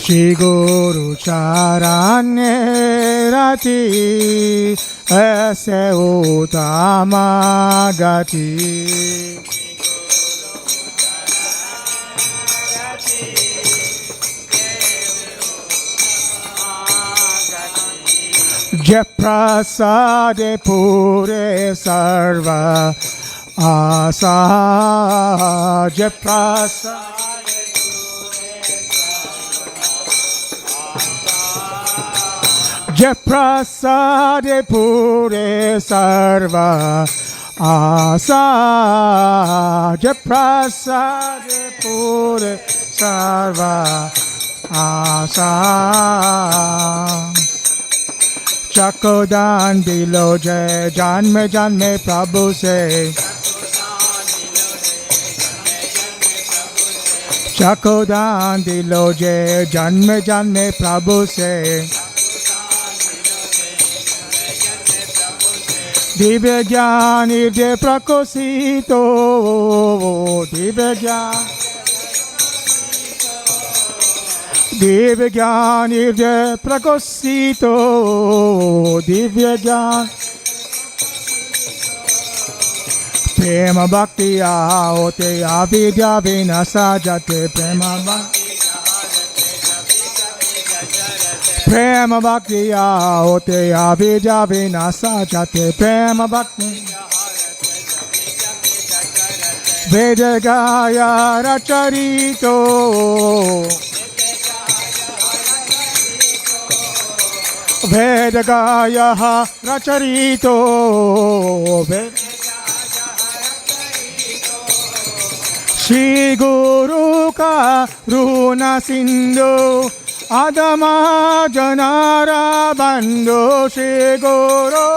Shri Guru Charane Rati Ese Uttama Gati. Jai Prasade Pure Sarva Asa. Jai Prasade Jai Prasade Pure Sarva Asa. Jai Prasade Pure Sarva Asa. Chakodan dilo jai janme janme Prabhu se. Chakodan dilo jai janme janme Prabhu se. Divya Gyan Irde Prakosito. Divya Gyan Irde Prakosito. Divya Gyan Prema Bhakti Ahote Avidya Vinasajate. Prema Bhakti Prema Bhakti Ahote Avidya Vinasajate. Prema Bhakti Vedagaya Racharito. Vedagaya Racharito. Shri Guru Karuna Sindhu Adama Janara Bandhu. Shri Guru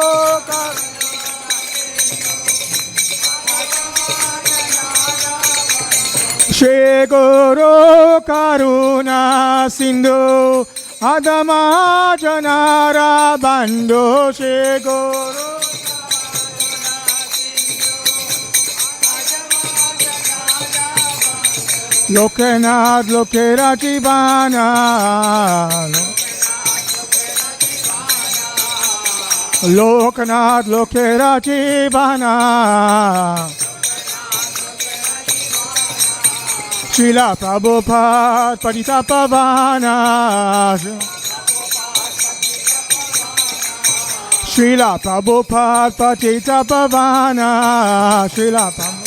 Shri Guru Karuna Sindhu Adama Janara Bandhu. Shri Guru Lokanath Lokera Jivana. Lokanath Lokera Jivana. Srila Prabhupada Patita Pavana. Srila Prabhupada Patita Pavana. Srila Prabhupada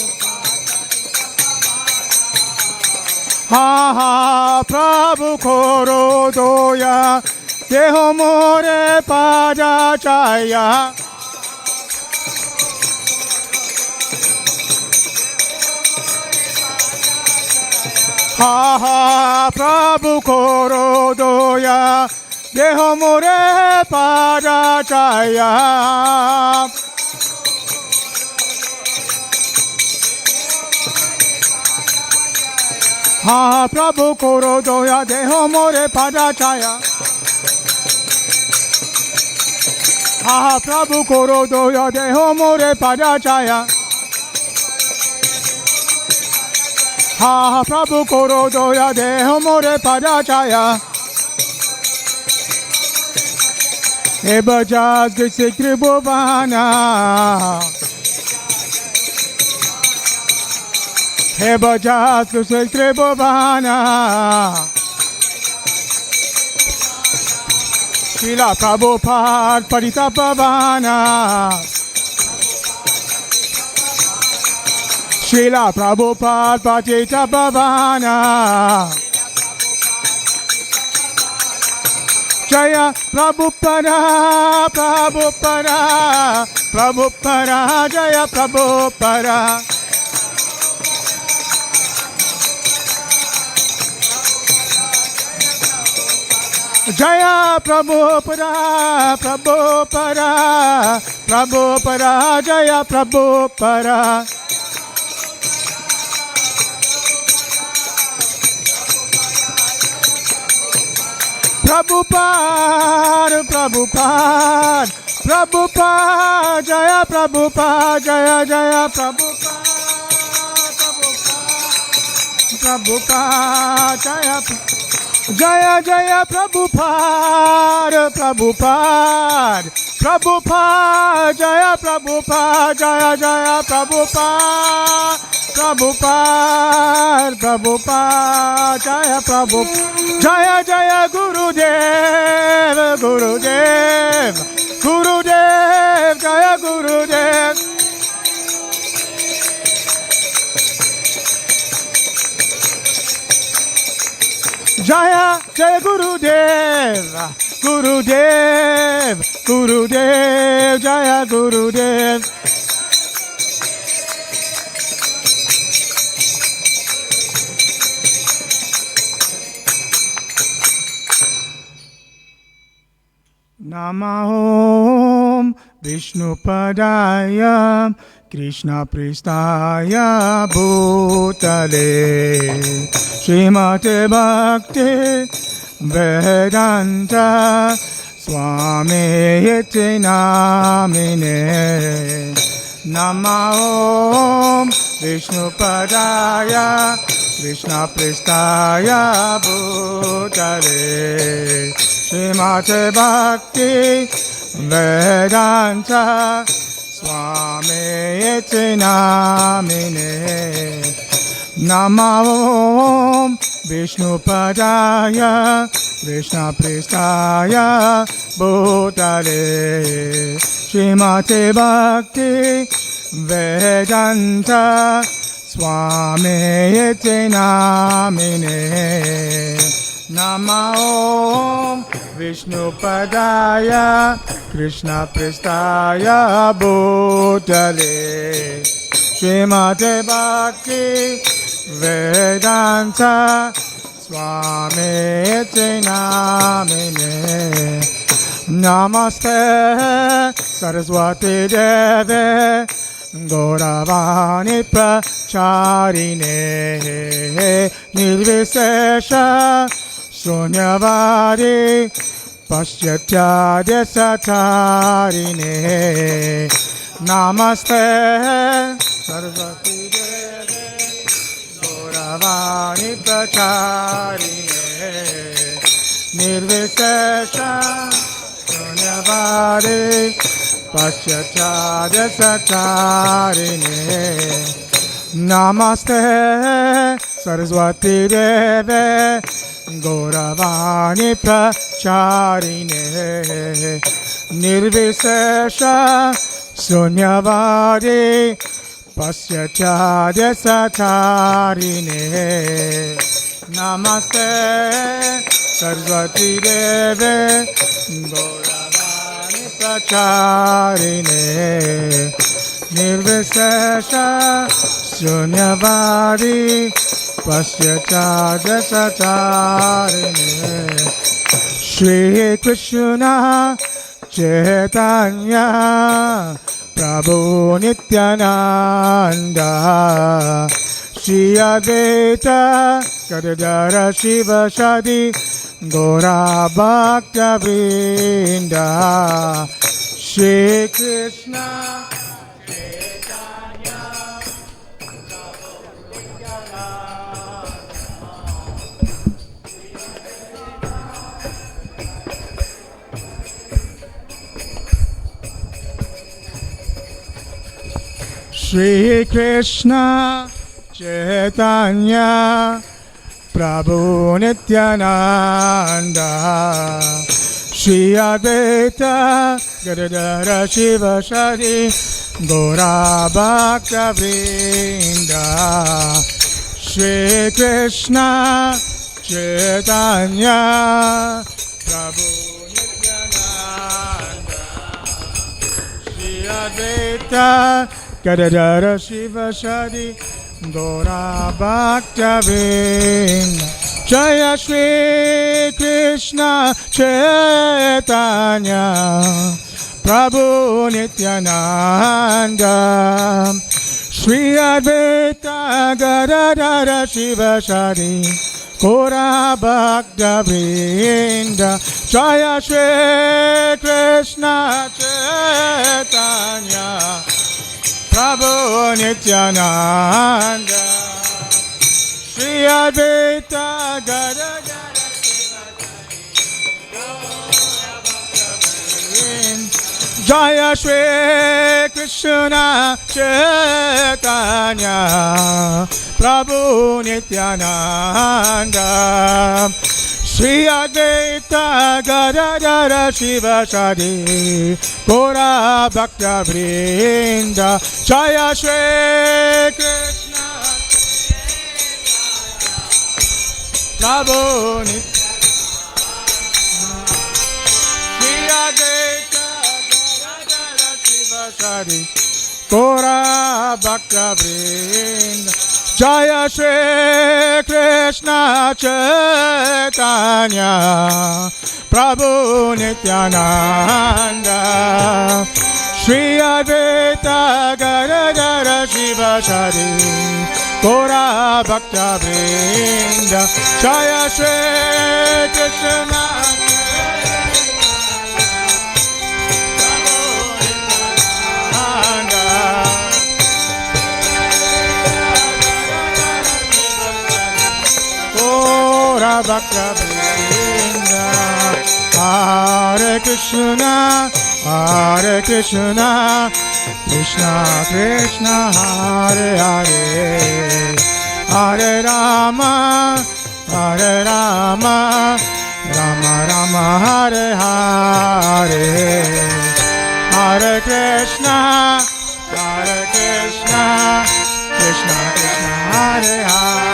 Ha ha Prabhu Koro Doya Deho More Pada Chaya. Ha ha Prabhu Koro Doya Deho More Pada Chaya. Ha Prabhu Koro Doya Deho More Pada Chaya. Ha Prabhu Koro Doya Deho More Pada Chaya. Ha Prabhu Koro Doya Deho More Pada Chaya. He Bajaz Grisik Tribhuvana. He Bajaz Grisik Tribhuvana. Srila Prabhupada Patita Pavana. Srila Prabhupada Patita Pavana. Jaya Prabhupada Prabhupada Prabhupada Jaya Prabhupada. Jaya Prabhupada Prabhupada Prabhupada Jaya Prabhupada. Prabhupada Prabhupada Prabhupada Jaya Prabhupada Jaya Jaya Prabhupada Prabhupada Jaya Jaya Jaya Prabhupada, Prabhupada, Prabhupada, Jaya Prabhupada, Jaya Jaya Prabhupada, Prabhupada, Prabhupada, Jaya Prabhupada, Jaya Jaya Gurudev, Gurudev, Gurudev, Jaya Gurudev. Jaya Jaya Gurudev, Gurudev, Gurudev, Jaya Gurudev. Namah Vishnu Padaya Krishna Pristaya Bhutale Srimate Bhakti Vedanta Swami Iti Namine Namah Vishnu Padaya Krishna Pristaya Bhutale Srimate Bhakti Vedanta Swami Iti Namine Namah Vishnu Padaya Krishna Pristaya Bhutale Srimate Bhakti Vedanta Swami Iti Namine Namah Vishnu Padaya Krishna Pristaya Bhutale Srimate Bhakti Vedanta Swami Iti Namine Namaste Saraswati Deve Gauravani Pracharine Nirvisesha Sunyavadi Paschatya Desatarine Namaste Saraswati Deve Gauravani Pracharine Nirvisesha Sunyavadi Paschatya Desatarine Namaste Saraswati Deve Gauravani Pracharine Nirvisesha Sunyavadi Paschatya Desatarine Namaste Saraswati Deve Gauravani Pracharine Nirvisesha Sunyavadi Paschatya Desatarine Shri Krishna Chaitanya Prabhu Nityananda Shri Advaita Gadadara Shiva Shadi Gaura Bhakta Vrinda Shri Krishna Shri Krishna Chaitanya Prabhu Nityananda Shri Advaita Gadadara Shiva Shadi Gaura Bhakta Vrinda Shri Krishna Chaitanya Prabhu Nityananda Shri Advaita Gadadara Shiva Shadi Gaura Bhakta Vrinda Jaya Shri Krishna Chaitanya Prabhu Nityananda Shri Advaita Gadadara Shiva Shadi Gaura Bhakta Vrinda Jaya Shri Krishna Chaitanya Prabhu Nityananda Shri Advaita Gadadara Jaya Shri Krishna Chaitanya Prabhu Nityananda Shri Advaita Gadadara Shivasadi Gaura Bhakta Vrinda Jaya Shri Krishna Prabhu Nityananda Shri Advaita Gadadara Shivasadi Gaura Bhakta Vrinda Jaya Shri Krishna Chaitanya Prabhu Nityananda Shri Advaita Gadadara Shivasadi Gaura Bhakta Vrinda Jaya Shri Krishna Bhakta Vrinda Hare Krishna Krishna Krishna Hare Hare Hare Rama Rama Rama Hare Hare Hare Krishna Krishna Krishna Hare Hare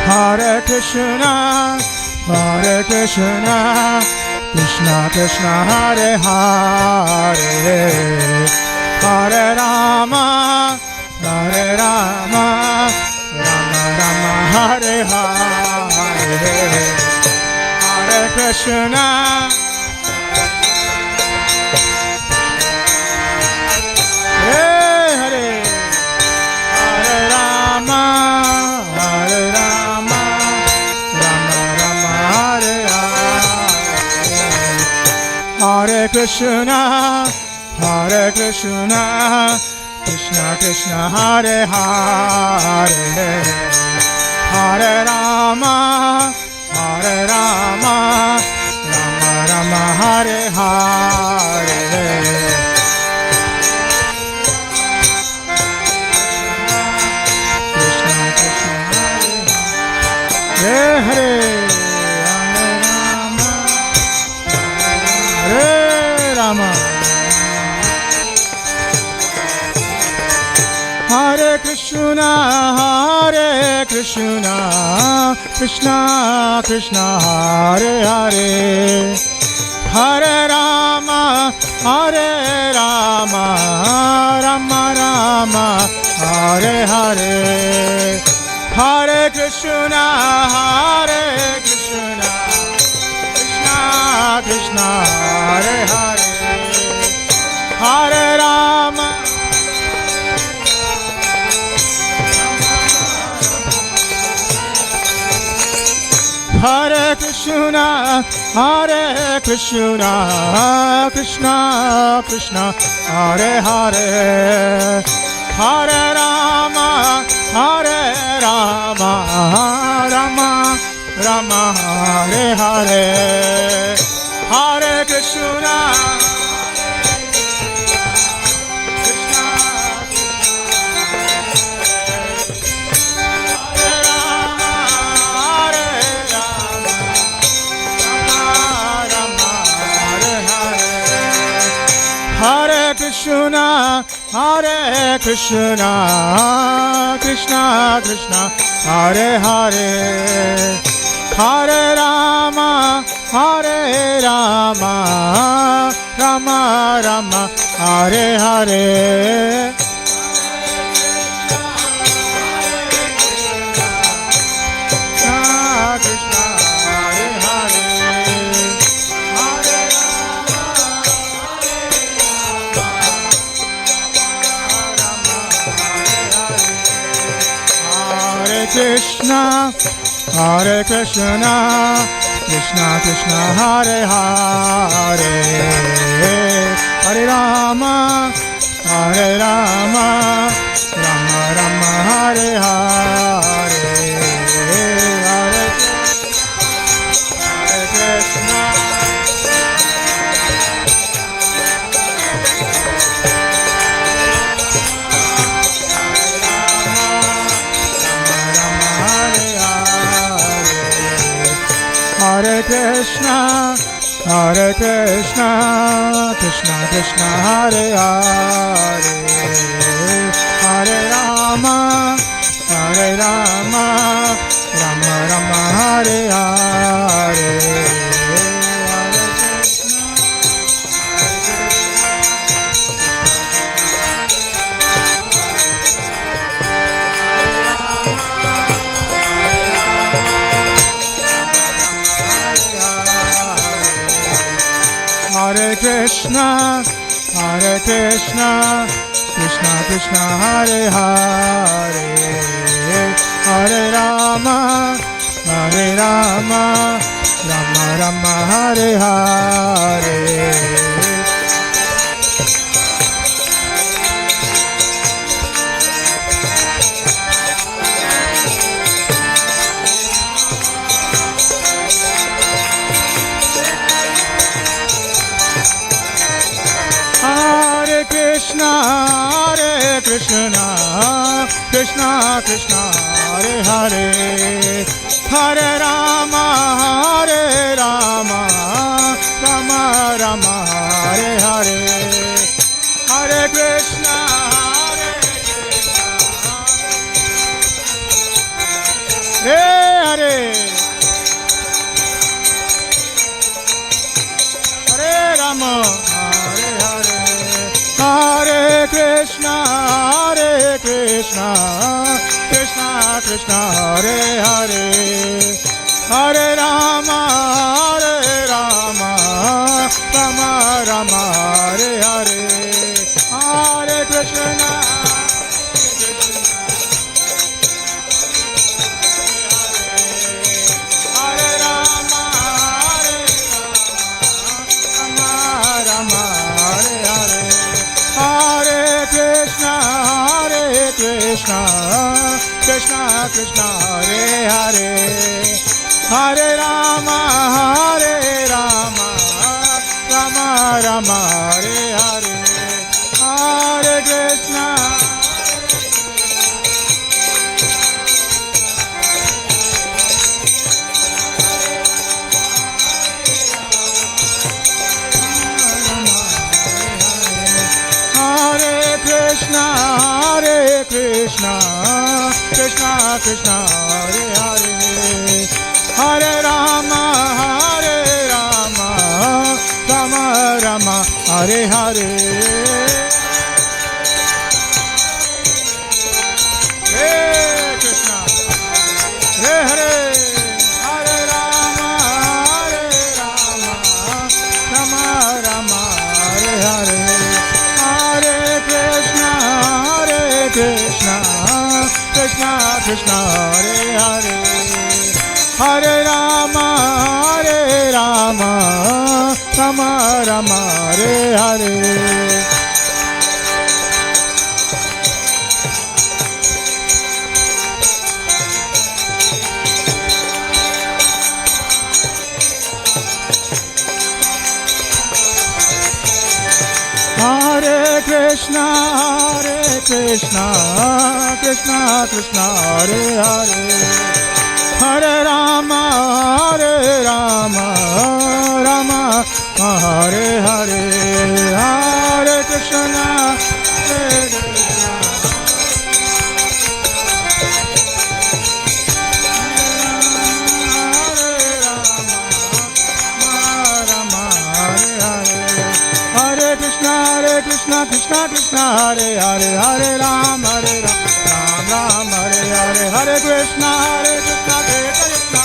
Hare Krishna Krishna Krishna Hare Hare Hare Rama Rama Hare Hare Hare Krishna Hare Rama Hare Krishna Krishna Krishna Hare Hare Hare Rama Rama Hare Hare Krishna Krishna Hare Hare Rama Hare Krishna Krishna Krishna Hare Hare Hare Rama Rama Hare Hare Hare Krishna Krishna Krishna Hare Hare Hare Rama Hare Krishna Krishna Krishna Hare Hare Hare Rama Rama Hare Hare Hare Krishna Krishna Krishna Krishna Hare Hare Hare Rama Rama Hare Hare Krishna Krishna Krishna Hare Hare Hare Rama Rama Hare Hare, Hare Krishna, Hare Krishna, Hare Krishna, Krishna Krishna, Hare Hare, Hare Rama, Hare Rama, Rama Rama, Hare Hare, Hare Krishna, Hare Krishna, Hare Krishna, Krishna Krishna, Hare Hare, Hare Rama, Hare Rama, Rama Rama, Hare Hare. Hare Krishna, Hare Krishna, Krishna Krishna, Hare Hare, Hare Rama, Hare Rama, Rama Rama, Hare Hare, Hare Krishna, Hare Krishna, Hare Hare, Hare Rama, Hare Hare, Hare Krishna, Hare Krishna, Krishna Krishna, Hare Hare, Hare Rama, Hare Rama, Rama Rama, Hare Hare, Hare Krishna, Hare Rama, Hare Rama, Rama Hare Hare, Hare Krishna, Hare Krishna, Krishna Krishna, Hare Hare, Hare Rama, Hare Rama, Rama Rama, Hare Hare, Hare Krishna, Hare Krishna, Hare Krishna, Krishna Krishna, Hare Hare, Hare Rama, Hare Rama, Rama Rama, Hare Hare, Hare Krishna, Hare Hare, Hare Rama, Hare Rama, Rama Rama, Hare Hare, Hare Krishna, Hare Krishna, Krishna Krishna, Hare Hare, Hare Rama, Hare Rama, Rama Rama, Hare Hare. Hare Krishna, Hare Krishna, Krishna Krishna, Hare Hare, Hare Rama, Hare Rama, Rama Hare Hare, Hare Krishna, Hare Krishna, Hare Rama, Rama Hare Hare, Hare Krishna, Krishna Krishna, Hare Hare, Hare Ram, Hare Ram, Ram Ram, Hare Hare, Hare Krishna, Krishna Krishna,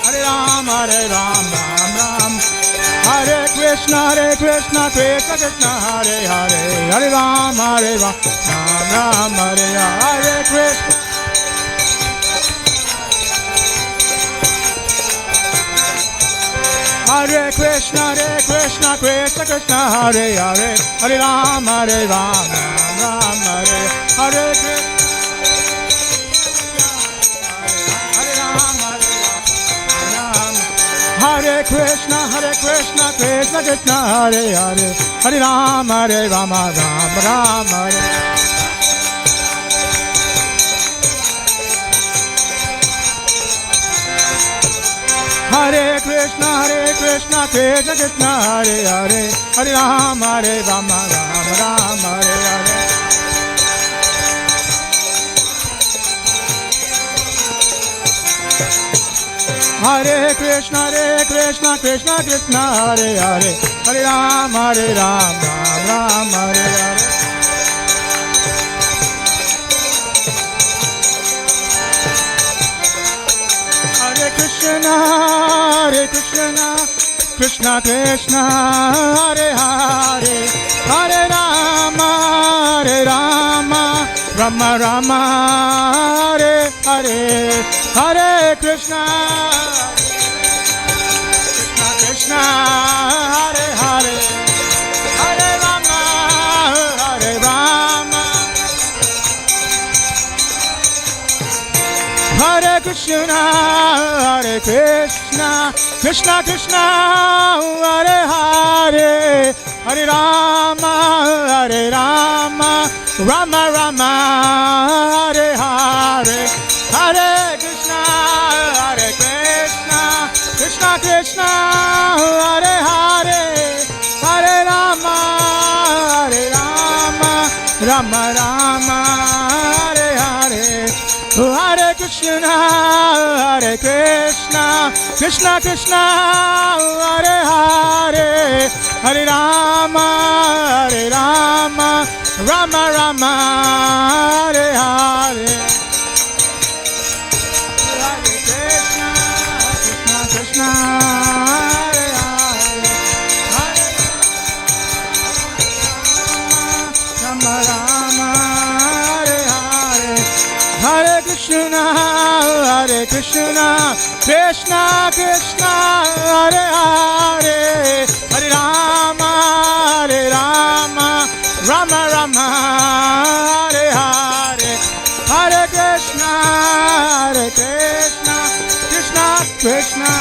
Hare Ram, Hare Ram, Ram Ram, Hare Krishna, Krishna Krishna, Hare Hare, Hare Ram, Hare Ram, Ram Ram, Hare Hare Krishna. Hare Krishna, Krishna Krishna, Hare Hare, Hare Ram, Hare Ram, Ram Ram, Hare Hare Krishna. Hare Krishna, Krishna Krishna, Hare Hare, Hare Rama, Rama Rama, Hare. Hare Krishna, Krishna Krishna, Hare Hare, Hare Rama, Rama Rama, Hare Hare. Hare Krishna, Krishna Krishna, Hare Hare, Hare Rama, Rama, Hare Hare. Hare Krishna, Krishna Krishna, Hare Hare, Hare Rama, Rama Rama, Hare Hare. Hare Krishna, Krishna, Hare Hare, Hare Rama, Hare Krishna, Krishna Krishna, Hare Hare, Hare Rama, Rama Rama, Hare Hare. Hare Krishna, Krishna Krishna, Hare Hare, Hare Rama, Rama Rama, Hare Hare. Hare Krishna, Krishna Krishna, Hare Hare, Hare Rama, Rama Rama, Hare Hare. Krishna, Hare Hare, Hare Rama, Rama, Hare Hare. Hare Krishna, Krishna Krishna, Hare Hare, Hare Rama, Rama Rama, Hare Hare. Hare Krishna, Krishna Krishna.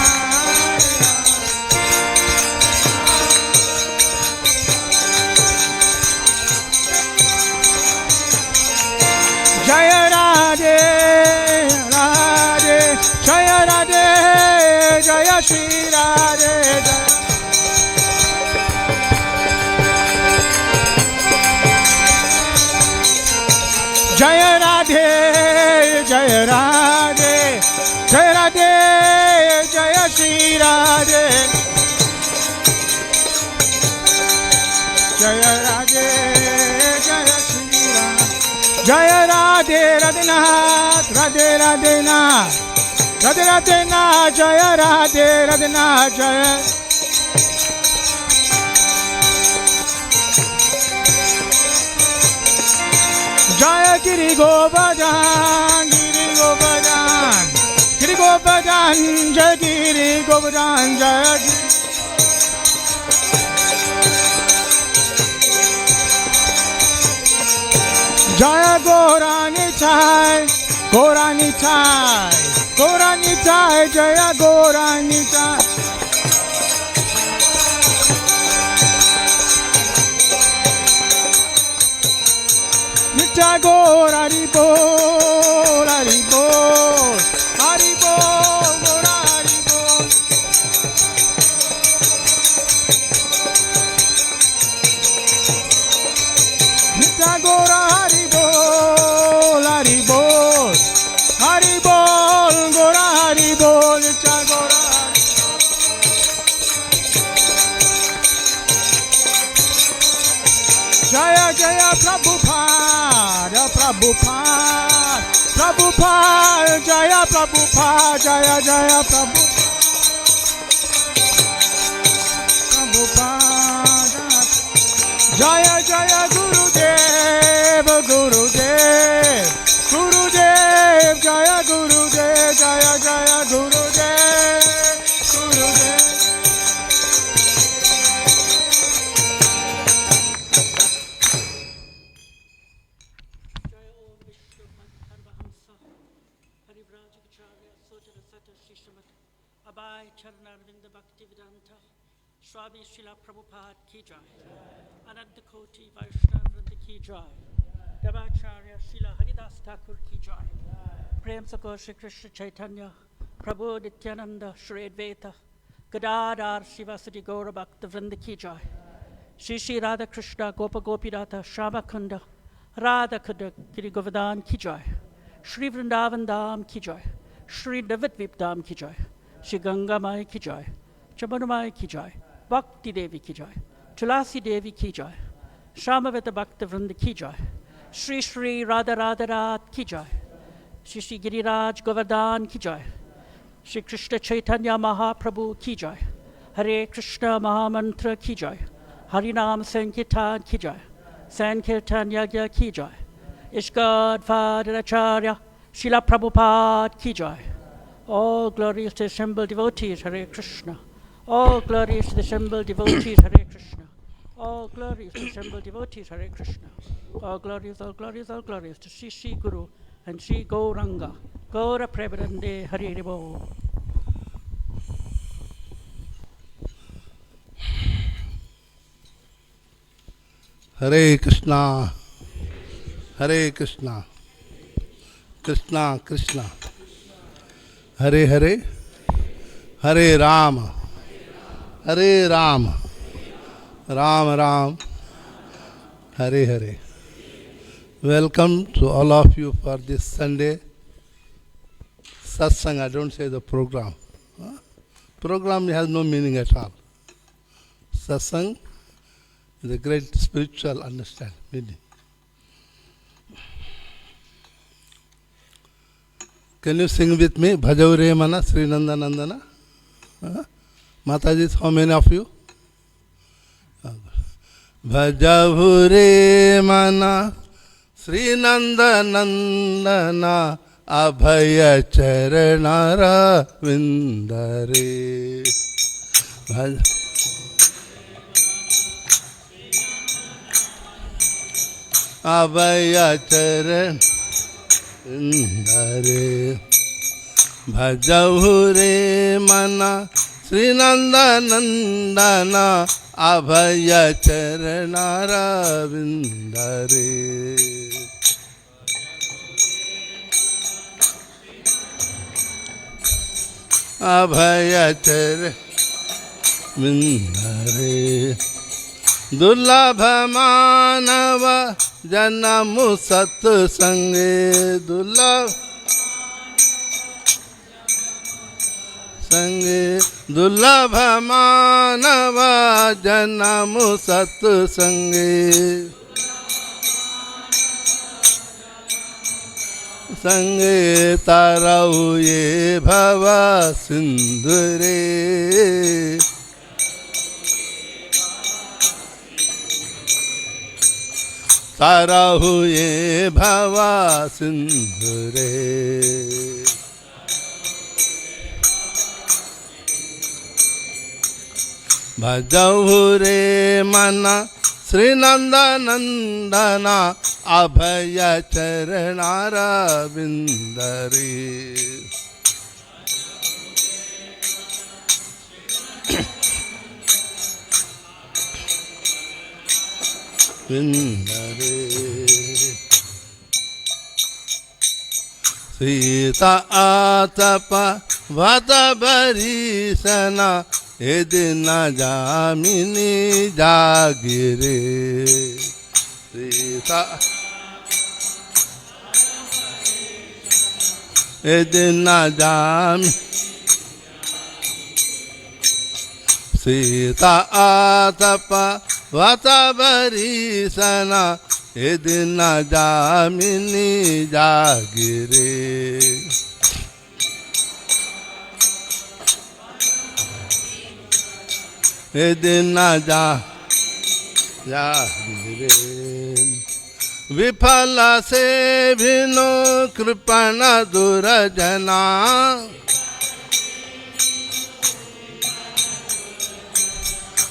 Jaya Radhe, Radhe, Jaya Radhe, Jaya Shri Radhe, Jaya Radhe, Jaya Radhe, Jaya Radhe, Jaya Shri Radhe, Jaya Radhe, Jaya Shri Radhe. Jaya Radhe, Radhanath, Radhe Radhanath, Radhe Radhanath, Jaya Radhe, Radhanath, Jaya. Jaya Giri Govardhan, Giri Govardhan, Giri Govardhan, Jaya Giri Govardhan, Jaya Giri. Jaya Gauranitai, Gauranitai, Gauranitai, Jaya Gauranitai. Nitai Gaur Haribol, Haribol, Haribol, Gaur Haribol. Nitai Gaur Haribol, Haribol, Haribol, Gaur Haribol, Nitai Gaur Haribol. Jaya Jaya Prabhupada, Prabhupada, Prabhupada, Jaya Prabhupada, Jaya Jaya Prabhupada, Prabhupada, Jaya Jaya Gurudev, Gurudev, Gurudev, Jaya Gurudev, Jaya Jaya Gurudev, Gurudev. Parivraja Vicharya Sojana Sata Shishramati Abai Charanarvinda Bhaktivedanta Swami Srila Prabhupada Ki Jai Ananta Koti Vaishnava Vrinda Ki Jai Devacharya Srila Haridas Thakur Ki Jai Prem Sako Shri Krishna Chaitanya Prabhu Nityananda Shri Advaita Gadadhar Sivasati Gaura Bhakta Vrinda Ki Jai Shri Shri Radha Krishna Gopa Gopinatha Shama Kunda Radha Kunda Giri Govardhan Ki Jai Shri Vrindavan Dham Ki Jai Shri Navadvip Dham Ki Jai Shri Ganga Mai Ki Jai Chaman Mai Ki Jai Bhakti Devi Ki Jai Tulasi Devi Ki Jai Shamaveta Bhakta Vrinda Ki Jai Shri Shri Radha Radha Radha Ki Jai Shri Shri Giriraj Govardhan Ki Jai Shri Krishna Chaitanya Mahaprabhu Ki Jai Hare Krishna Mahamantra Ki Jai Harinam Sankirtan Ki Jai Sankirtan Yagya Ki Jai Ishgad Father Acharya Srila Prabhupada Ki Jai. All glories to the assembled devotees, Hare Krishna. All glories to the assembled devotees, Hare Krishna. All glories to the assembled devotees, Hare Krishna. All glories, all glories, all glories to Sri Sri Guru and Sri Gauranga. Gaura Premanande Hare Bo. Hare Krishna, Hare Krishna, Krishna Krishna, Hare Hare, Hare Rama, Hare Rama, Ram Ram, Hare Hare. Welcome to all of you for this Sunday satsang. I don't say the program. Program has no meaning at all. Satsang is a great spiritual understanding, meaning. Can you sing with me? Bhajaure Mana Sri Nanda Nandana. Mataji, how many of you? Bhajaure Mana Sri Nanda Nandana Abhaya Charanara Vindare. Abhaya Charan Vindare. Bhajahure Mana Sri Nanda Nandana Abhaya Charanara Vindare. Abhaya Charanara Vindare. Durlabha Manava Janamu Satsange. Durlabha Manava Janamu Satsange. Sange Tarauye Bhava Sindhure. Tarahuye Bhava Sindhure. Bhajahure Mana Sri Nanda Nandana Abhaya Charanara Vindare. Vindare. Sita Atapa Vata Barisana Edina Jamini Jagire. Sita Edina Jamini. Sita Atapa Vata Barisana Edina Jamini Jagire. Edina Jagire. Viphala se bhino kripana durajana.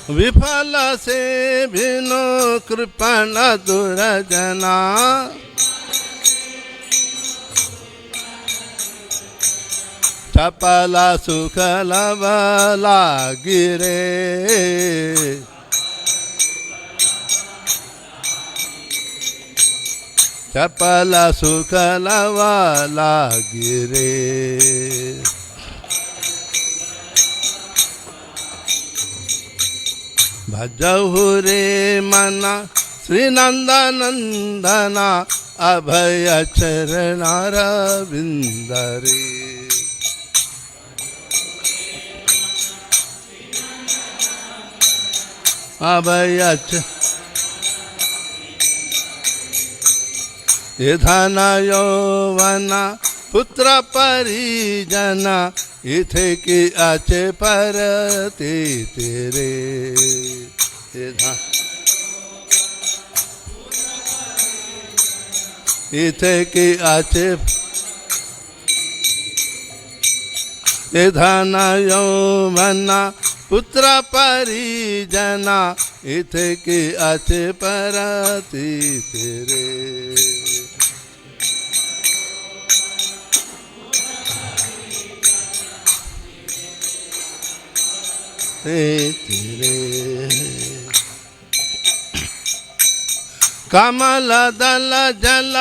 Viphala se bhino kripana durajana. चपला सुखलव लागिरे चपला सुखलव लागिरे भजहु रे मना श्री नंदनंदना अभय चरणारविंद रे अभय धन यौवना पुत्र परिजना इथे की आचे परते तेरे इथे की आचे धन यौवना पुत्र परिजना इथे की आचे परते तेरे कमल दल जल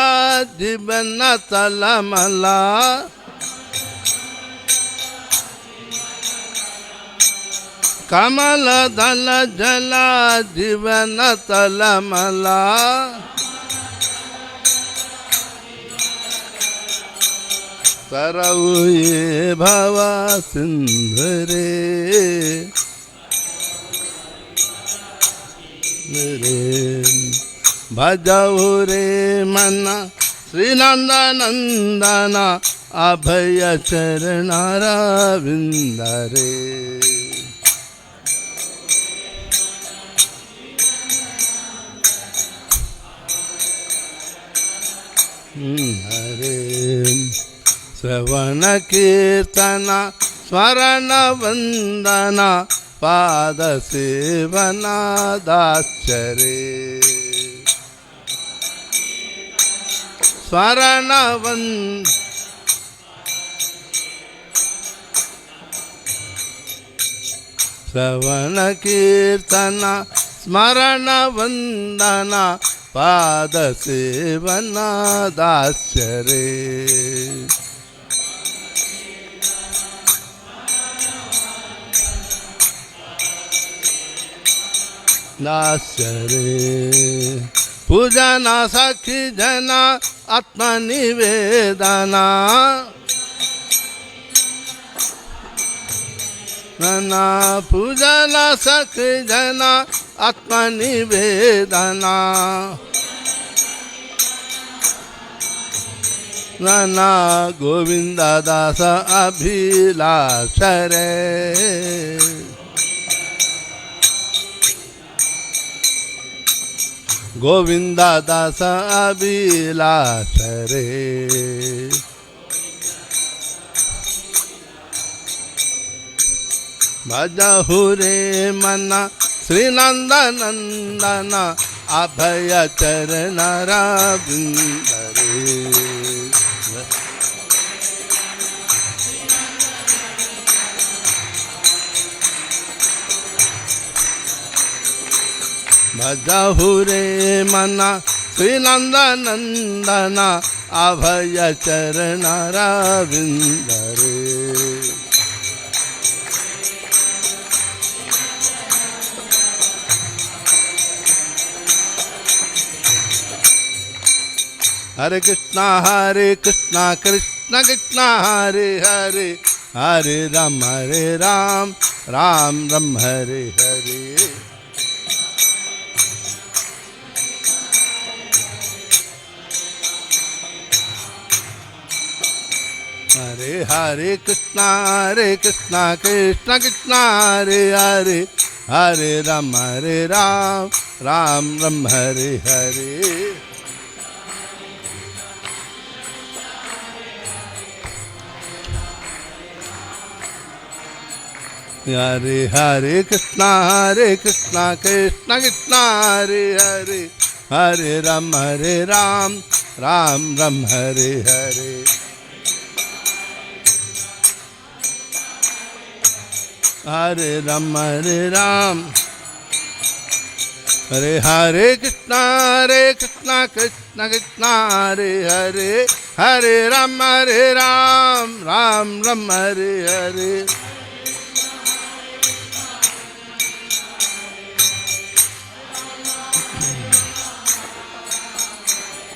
जीवन तलमला कमल दल जल जीवन तलमला तरऊ ये भव सिंधुरे भजहु रे मना श्री नंदनंदना अभय चरणारविंद रे हरे श्रवण कीर्तना स्मरण वंदना पाद सेवना दाचरे स्मरण श्रवण कीर्तना स्मरण वंदना पाद सेवना दाचरे नासरे पूजना सखी जना आत्मनिवेदना नना पूजना सखी जना आत्मनिवेदना नना गोविंद दास अभिलाष रे गोविंद दास अभिलाष रे भजहु रे मना श्री नंदनंदना अभय चरणारविंद रे भजहु रे मना श्री नंदनंदना अभय चरणारविंद रे हरे Krishna Krishna Krishna Hare Hare Hare Ram Ram Ram Hare Hare Hare Hare Krishna Krishna Krishna Hare Hare Hare Ram Ram Ram Hare Hare Hare Hare Krishna Krishna Krishna Hare Hare Hare Ram Ram Ram Hare Hare Hare Rama, Hare Ram, Hare Hare Krishna, Krishna Krishna, Hare Hare, Hare Rama, Hare Ram, Ram Rama, Hare Hare.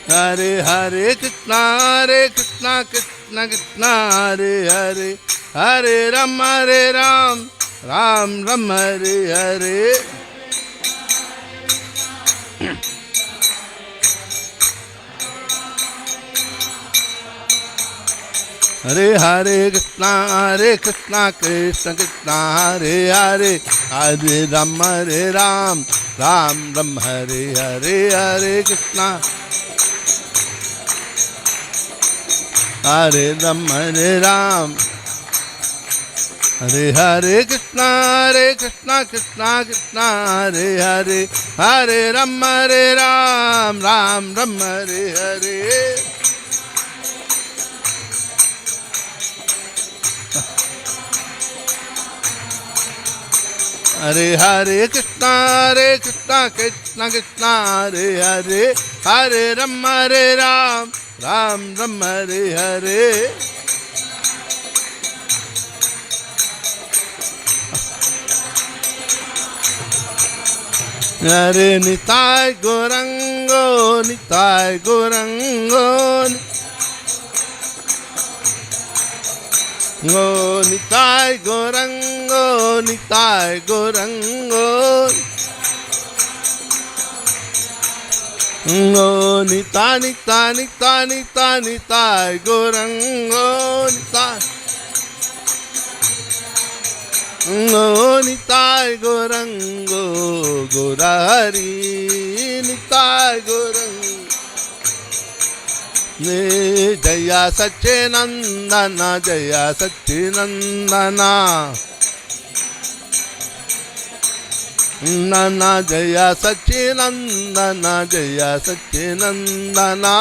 Hare Hare Krishna, Krishna Krishna, Hare Hare, Hare Rama, Hare Ram, Ram Rama, Hare Hare. Hare Hare Krishna, Krishna Krishna, Hare Hare, Hare Rama, Hare Ram, Ram Rama, Hare Hare, Hare Krishna, Hare Rama, Hare Ram, Hare Hare Krishna, Krishna Krishna, Hare Hare, Hare Rama, Hare Ram, Ram Rama, Hare Hare. Hare Hare Krishna, Krishna Krishna, Hare Hare, Hare Rama, Hare Ram, Ram Rama, Hare Hare. Hare Nitai Gaurango, Nitai Gaurango, Nitai Gaurango, Nitai Gaurango, Nita Nita Nita Nita Nitai Gaurango, Nitai Gaurango, Gaurahari, Nitai Gaurango. Jaya Satchinandana, Jaya Satchinandana, Nana Jaya Satchinandana, Jaya Satchinandana,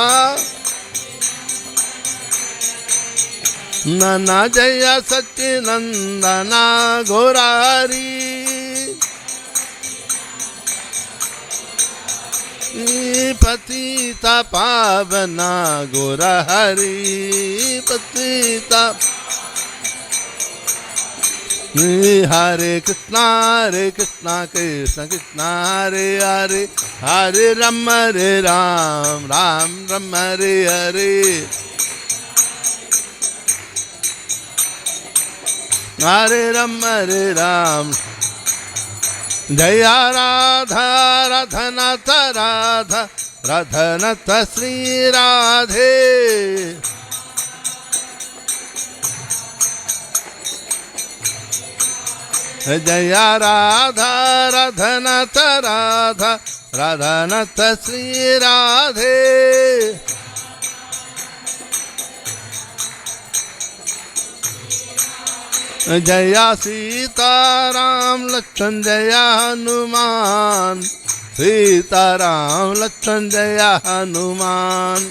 Nana Jaya Satchinandana, Gaurahari. Patita Pavana, Gaurahari, Patita. Hare Krishna, Krishna Krishna, Hare Hare, Hare Rama, Hare Ram, Ram Rama, Hare Hare. Hare Rama, Hare Ram. Jaya Radha, Radhanatha Radha, Radhanatha Sri Radhe. Jaya Radha, Radhanatha Radha, Radhanatha Sri Radhe. Jaya Sita Ram Lakshman, Jaya Hanuman, Sita Ram Lakshman, Jaya Hanuman,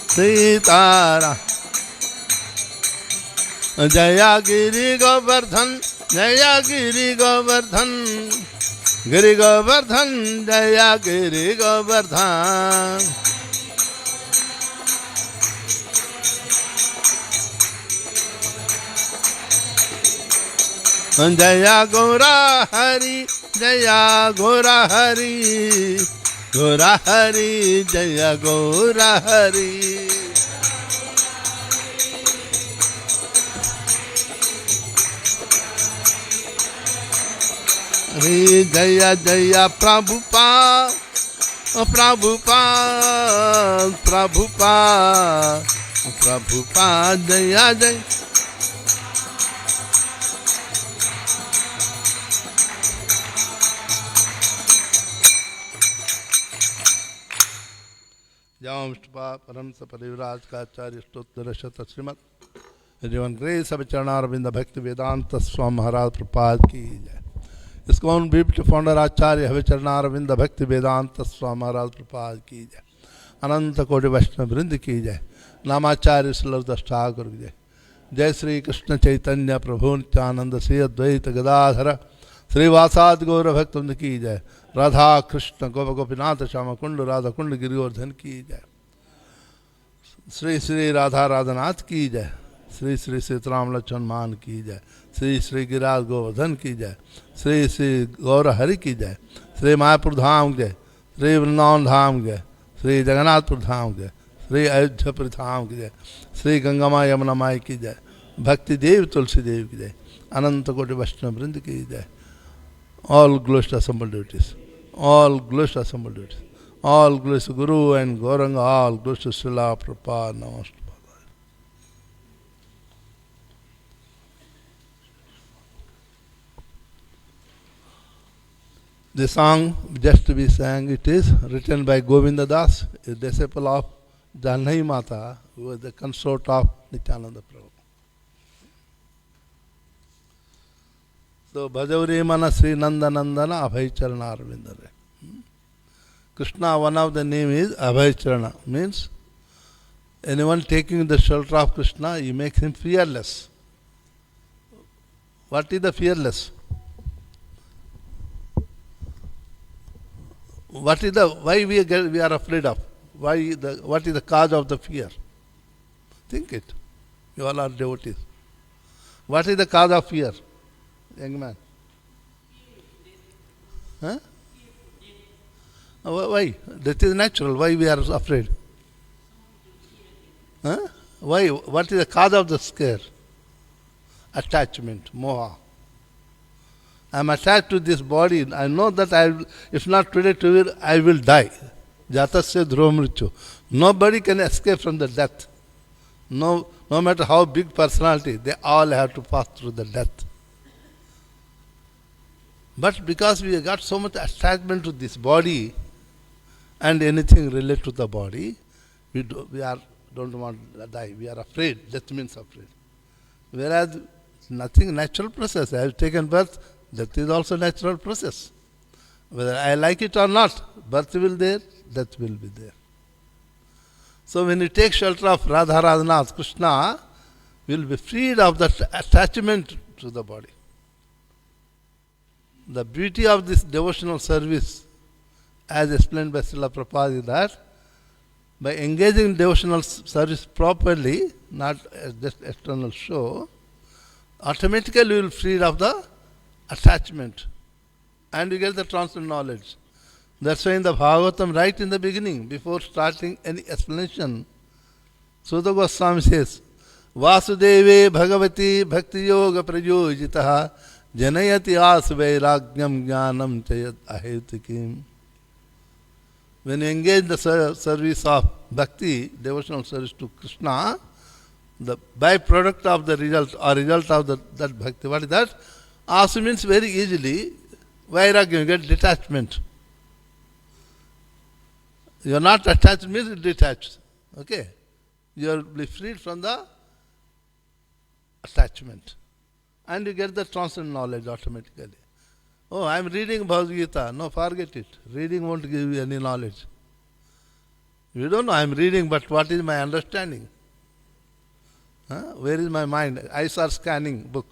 Sita Ram. Jaya Giri Govardhan, Jaya Giri Govardhan, Giri Govardhan, Jaya Giri Govardhan. Jaya Gaurahari, Jaya Gaurahari, Gaurahari, Jaya Gaurahari. Jaya Jaya Prabhupada, Prabhupada, Prabhupada, Prabhupada, Jaya Jaya. Jamstpa Paramsa Parivraj Kacharya Stotra Shata Srimad Jivan Grace Abhicharanaravinda Bhakti Vedanta Swami Maharaj Prabhupada ki jai. ISKCON Beauty Founder Acharya Abhicharanaravinda Bhakti Vedanta Swami Maharaj Prabhupada ki jai. Ananta Koti Vaishnava Vrind ki jai. नामाचार्य श्रीलदास Thakur की जय। जय श्री कृष्ण चैतन्य प्रभु नित्यानंद श्री अद्वैत गदाधर श्रीवासादि गौर भक्तवृंद की जय। राधा कृष्ण गोप गोपीनाथ श्याम कुंड राधा कुंड गिरिवर्धन की जय। श्री श्री राधा राधानाथ की जय। श्री श्री सीताराम लक्ष्मण मान की जय। श्री श्री गिरिराज गोवर्धन की जय। श्री श्री गौर हरि की जय। श्री मायापुर धाम जय। श्री वृंदावन धाम जय। श्री जगन्नाथपुर धाम जय। श्री अयोध्यापुर धाम की जय। श्री गंगा माँ यमुना माई की जय। भक्ति देव तुलसी देव की जय। अनंत कोटि वैष्णव वृंद की जय। All glories to assembled deities. All glories to assembled deities. All glories to Guru and Gauranga. All glories to Srila Prabhupada. Namaste. The song just to be sang, it is written by Govinda Das, a disciple of Janai Mata, who was the consort of Nityananda Prabhu. So, Bhajauri Mana Sri Nanda Nandana Abhay Charana Arvindare. Krishna, one of the name is Abhay Charana, means anyone taking the shelter of Krishna, he makes him fearless. What is the fearless? What is the, why we are afraid of? What is the cause of the fear? Think it. You all are devotees. What is the cause of fear? Young man. Huh? Why? That is natural. Why we are afraid? Huh? Why? What is the cause of the scare? Attachment, moha. I am attached to this body. I know that if not today, I will die. Jatasya dhromrichu. Nobody can escape from the death. No matter how big personality, they all have to pass through the death. But because we have got so much attachment to this body and anything related to the body, we don't want to die. We are afraid. Death means afraid. Whereas nothing, natural process. I have taken birth. That is also natural process. Whether I like it or not, birth will be there, death will be there. So when you take shelter of Radha Radhanath, Krishna will be freed of that attachment to the body. The beauty of this devotional service, as explained by Srila Prabhupada, is that by engaging in devotional service properly, not as just external show, automatically you will be freed of the attachment and you get the transcendental knowledge. That's why in the Bhagavatam, right in the beginning, before starting any explanation, Sudha Goswami says, Vasudeve Bhagavati Bhakti Yoga Prayojitaha Janayati Asvairagyam Jnanam Chayat Ahetikim. When you engage the service of bhakti, devotional service to Krishna, the byproduct of the result or result of that bhakti, what is that? Asu means very easily, vairagya, you get detachment. You are not attached, means detached. Okay? You will be freed from the attachment. And you get the transcendental knowledge automatically. Oh, I am reading Bhagavad Gita. No, forget it. Reading won't give you any knowledge. You don't know I am reading, but what is my understanding? Huh? Where is my mind? Eyes are scanning book.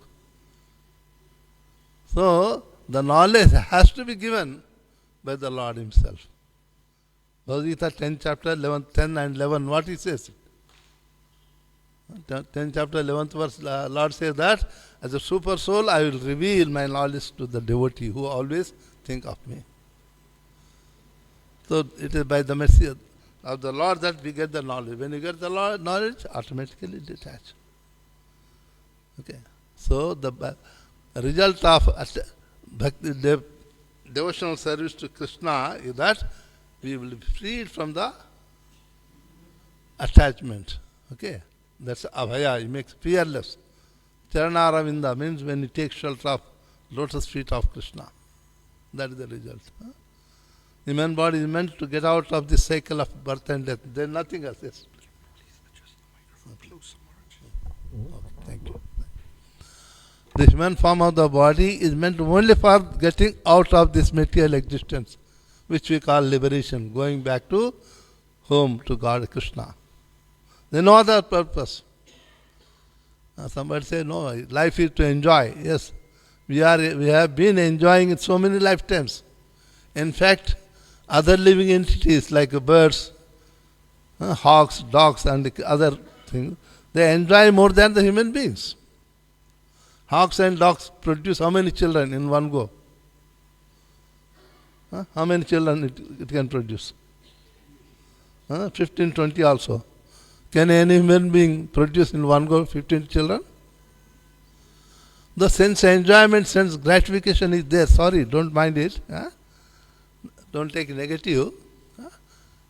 So, the knowledge has to be given by the Lord Himself. Bhagavad Gita 10 chapter 11, 10 and 11, what He says? 10 chapter 11th verse, Lord says that as a super soul I will reveal my knowledge to the devotee who always think of me. So, it is by the mercy of the Lord that we get the knowledge. When you get the knowledge, automatically detach. Okay. So, the result of bhakti, devotional service to Krishna is that we will be freed from the attachment. Okay. That's abhaya, it makes fearless. Charana means when you take shelter of lotus feet of Krishna. That is the result. Human body is meant to get out of this cycle of birth and death. There is nothing else. Yes. Okay, thank you. The human form of the body is meant only for getting out of this material existence, which we call liberation, going back to home, to God, Krishna. They no other purpose. Somebody say, no, life is to enjoy. Yes, we have been enjoying it so many lifetimes. In fact, other living entities like birds, hawks, dogs and other things, they enjoy more than the human beings. Hawks and dogs produce how many children in one go? How many children it can produce? 15, 20 also. Can any human being produce in one go 15 children? The sense enjoyment, sense gratification is there. Sorry, don't mind it. Don't take negative.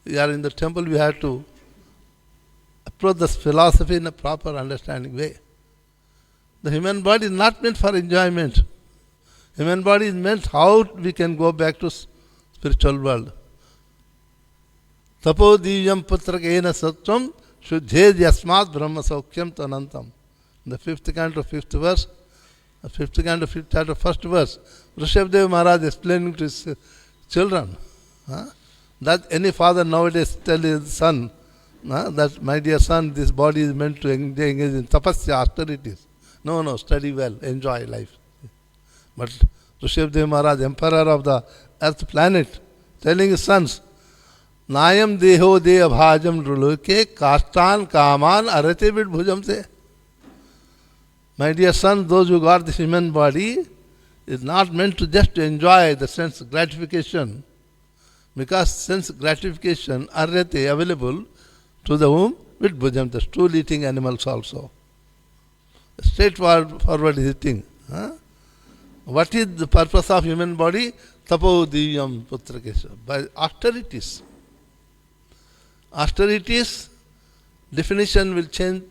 We are in the temple, we have to approach this philosophy in a proper understanding way. The human body is not meant for enjoyment. Human body is meant how we can go back to spiritual world. Tapo divyam putrakena sattvam shuddhed yasmat brahma saukhyam tanantam. The fifth canto, fifth verse, fifth canto, fifth chapter, first verse, Rishabdev Maharaj explaining to his children. That any father nowadays tell his son, that my dear son, this body is meant to engage in tapasya, austerities. No, study well, enjoy life. But Rishabdev Maharaj, emperor of the earth planet, telling his sons, Nayam deho deha bhajam ruluke kastan kaman arate vid bhujam se. My dear son, those who got this human body is not meant to just enjoy the sense gratification, because sense gratification arate available to the whom? Vid bhujam, the stool eating animals also. Straightforward eating. What is the purpose of human body? Tapo divyam putrakesha. By austerities. Austerities, definition will change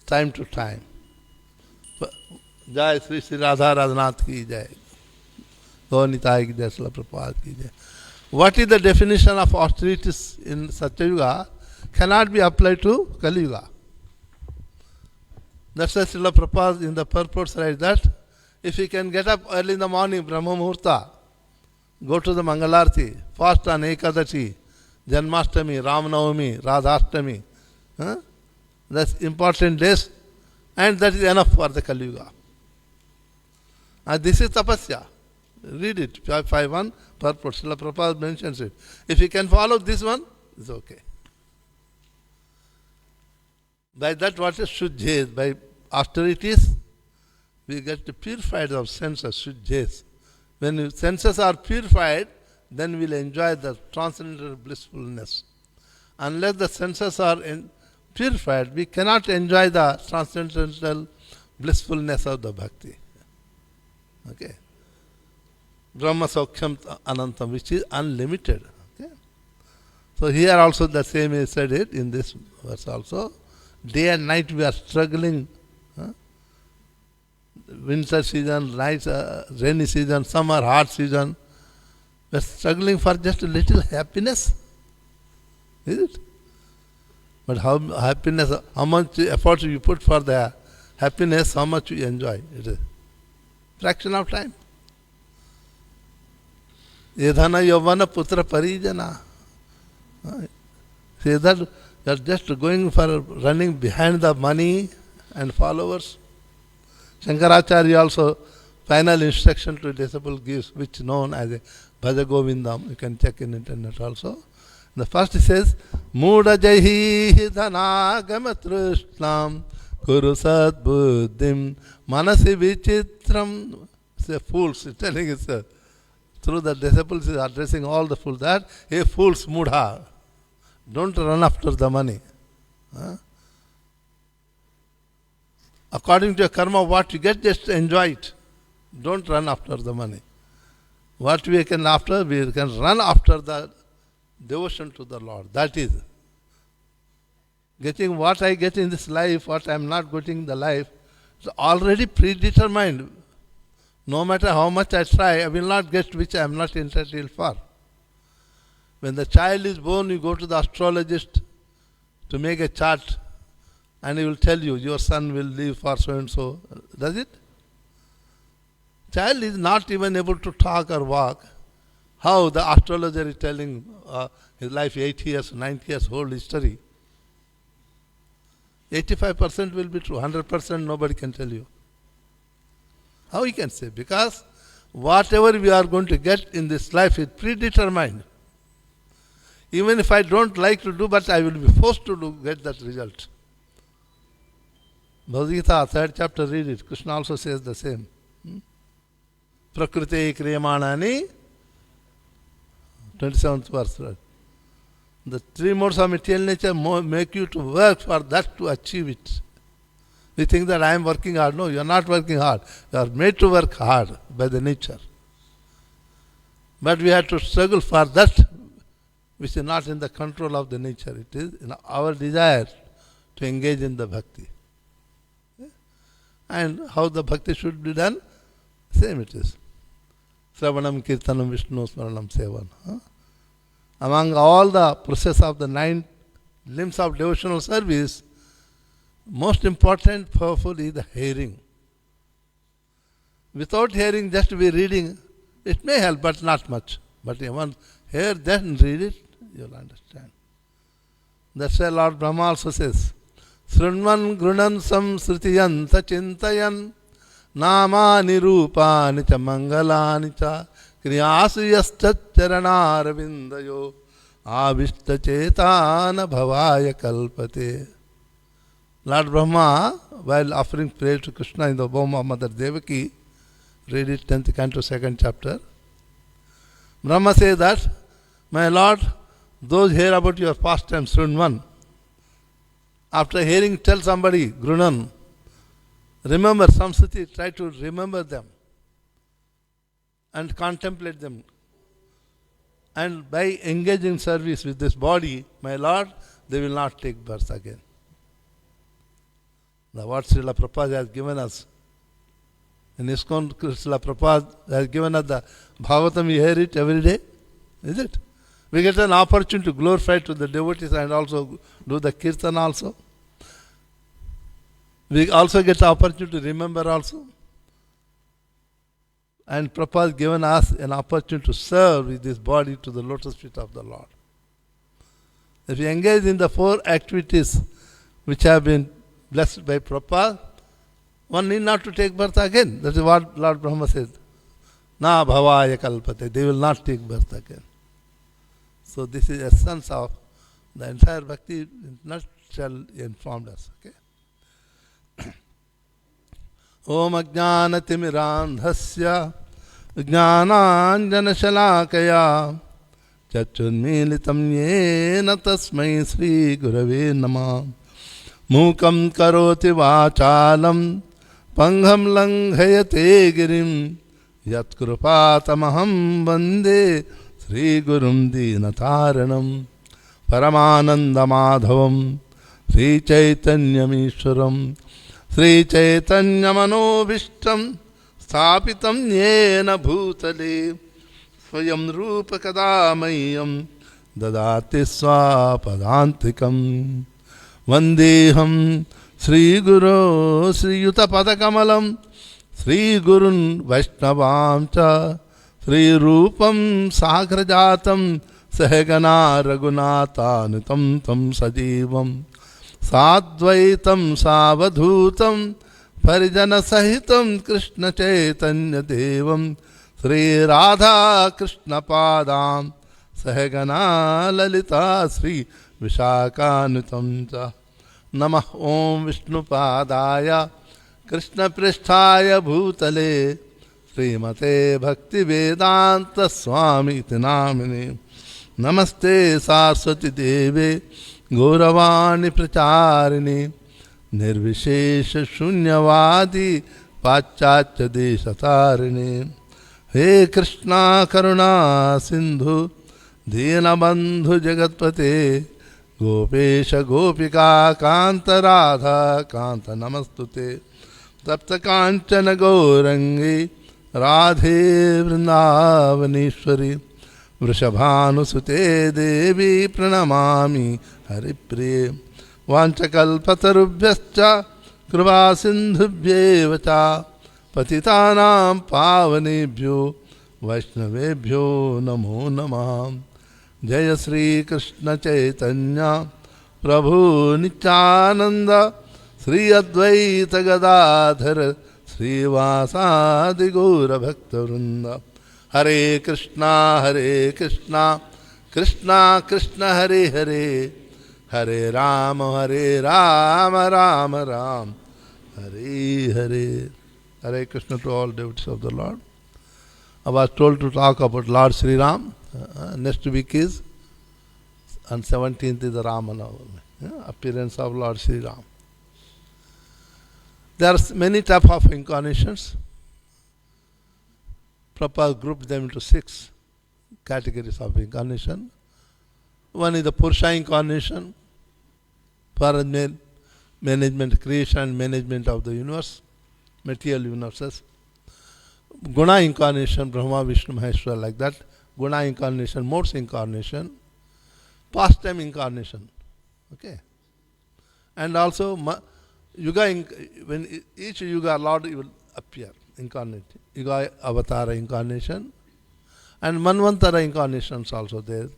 time to time. Jai Sri Sri Radha Radhanath ki jai. Gaunitai ki jai, Srila Prabhupada ki jai. What is the definition of austerities in Satyayuga cannot be applied to Kali Yuga. That's why Srila Prabhupada in the purport writes that if you can get up early in the morning, Brahma Muhurta, go to the Mangalarti, fast on Ekadashi, Janmashtami, Ramanavami, Radhashtami, that's important days, and that is enough for the Kali Yuga. And this is tapasya. Read it, 5.1, purport. Srila Prabhupada mentions it. If you can follow this one, it's okay. By that, what is shuddhes? By austerities, we get purified of senses, shuddhes. When senses are purified, then we'll enjoy the transcendental blissfulness. Unless the senses are purified, we cannot enjoy the transcendental blissfulness of the bhakti. Okay. Brahma Saukhyam Anantam, which is unlimited. Okay. So here also the same is said it in this verse also. Day and night we are struggling. Winter season, night, rainy season, summer, hot season. We are struggling for just a little happiness. Is it? But how happiness, how much effort you put for the happiness, how much you enjoy. It is fraction of time. Yedhana yavana putra parijana. Say that you are just going for running behind the money and followers. Shankaracharya also final instruction to disciple gives, which known as a Bhaja Govindam. You can check in internet also. The first he says, Muda jahi dhana gamatrushnam kuru sad buddhim manasi vichitram. Say fools, he's telling us through the disciples is addressing all the fools that, hey fools, mudha, don't run after the money. According to your karma, what you get, just enjoy it. Don't run after the money. What we can after, we can run after the devotion to the Lord. That is getting what I get in this life, what I am not getting in the life, is already predetermined. No matter how much I try, I will not get which I am not entitled for. When the child is born, you go to the astrologist to make a chart, and he will tell you, your son will live for so and so. Does it? Child is not even able to talk or walk. How the astrologer is telling his life 8 years, 9 years, whole history. 85% will be true, 100% nobody can tell you. How you can say? Because whatever we are going to get in this life is predetermined. Even if I don't like to do, but I will be forced to do, get that result. Bhagavad Gita, 3rd chapter, read it. Krishna also says the same. Prakriti kriyamanani, 27th verse. Right? The three modes of material nature make you to work for that to achieve it. You think that I am working hard. No, you are not working hard. You are made to work hard by the nature. But we have to struggle for that which is not in the control of the nature. It is in our desire to engage in the bhakti. And how the bhakti should be done? Same it is. Sravanam, Kirtanam, Vishnu, Smaranam, Sevan. Among all the process of the 9 limbs of devotional service, most important, powerful is the hearing. Without hearing, just be reading, it may help, but not much. But even hear, then read it, you will understand. That's why Lord Brahma also says, Srunvan grunan samsritiyan tachintayan namani rupani cha mangalani cha kriyasu yascharanaaravindayo avishta chetana bhavaya kalpate. Lord Brahma, while offering prayer to Krishna in the womb of Mother Devaki, read it 10th canto, 2nd chapter. Brahma says that, my Lord, those hear about your pastime, Srunvan. After hearing, tell somebody, Grunan, remember Samsriti, try to remember them and contemplate them. And by engaging service with this body, my Lord, they will not take birth again. Now what Srila Prabhupada has given us, in ISKCON, Srila Prabhupada has given us the Bhagavatam, we hear it every day, is it? We get an opportunity to glorify to the devotees and also do the kirtan also. We also get the opportunity to remember also. And Prabhupada has given us an opportunity to serve with this body to the lotus feet of the Lord. If we engage in the 4 activities which have been blessed by Prabhupada, one need not to take birth again. That is what Lord Brahma said. Na bhavaya kalpate. They will not take birth again. So this is essence of the entire bhakti in nutshell informed us. Okay. Om ajnanatimirandhasya jnananjanashalakaya chachunmilitam yena tasmai Sri Gurave Namah. Mukam karoti vachalam pangham langhayate girim yat krupatamaham vande Sri Gurum Dinataranam Paramananda Madhavam Sri Chaitanyamishwaram Sri Chaitanyamanovistam Sthapitam Yena Bhutale Swayam Rupa Kadamayam Dadati Swapadantikam Vandeham Sri Guru Sri Yuta Padakamalam Sri Gurun Vaishnavam Cha Sri Rupam Sagrajatam Sahagana Raghunatanitam Tam Sajivam Sadvaitam Savadhutam Parijana Sahitam Krishna Chaitanya Devam Sri Radha Krishna Padam Sahagana Lalita Sri Vishakanitam Cha Namah Om Vishnu Padaya Krishna Pristhaya Bhutale Srimate Bhakti Vedanta Swami Tinamini Namaste Saraswati Deve Gauravani Pracharini Nirvishesha Shunyavadi Pachachya Deshatarini He Krishna Karuna Sindhu Dinabandhu Jagatpate Gopesha Gopika Kanta Radha Kanta Namastute Tapta Kanchana Gaurangi Radhe Vrindavaneshwari Vrishabhanusute Devi Pranamami Haripriye Vanchakalpatarubhyascha Kripa Sindhubhyevacha Patitanam Pavanebhyo Vaishnavebhyo Namo Namah Jaya Sri Krishna Chaitanya Prabhu Nityananda Sri Advaita Gadadhara Sri Vasadi Gaura Bhakta Vrinda. Hare Krishna, Krishna Krishna, Hare Hare, Hare Rama, Rama Ram, Hare Hare. Hare Krishna to all devotees of the Lord. I was told to talk about Lord Sri Ram. Next week is, on 17th is the Rama Navami, appearance of Lord Sri Ram. There are many types of incarnations. Prabhupada grouped them into 6 categories of incarnation. One is the Purusha incarnation, for management, creation and management of the universe, material universes. Guna incarnation, Brahma, Vishnu, Maheshwara, like that. Guna incarnation, modes incarnation, pastime incarnation. Okay. And also, yuga, when each yuga Lord will appear, incarnate. Yuga Avatara incarnation. And Manvantara incarnations also there.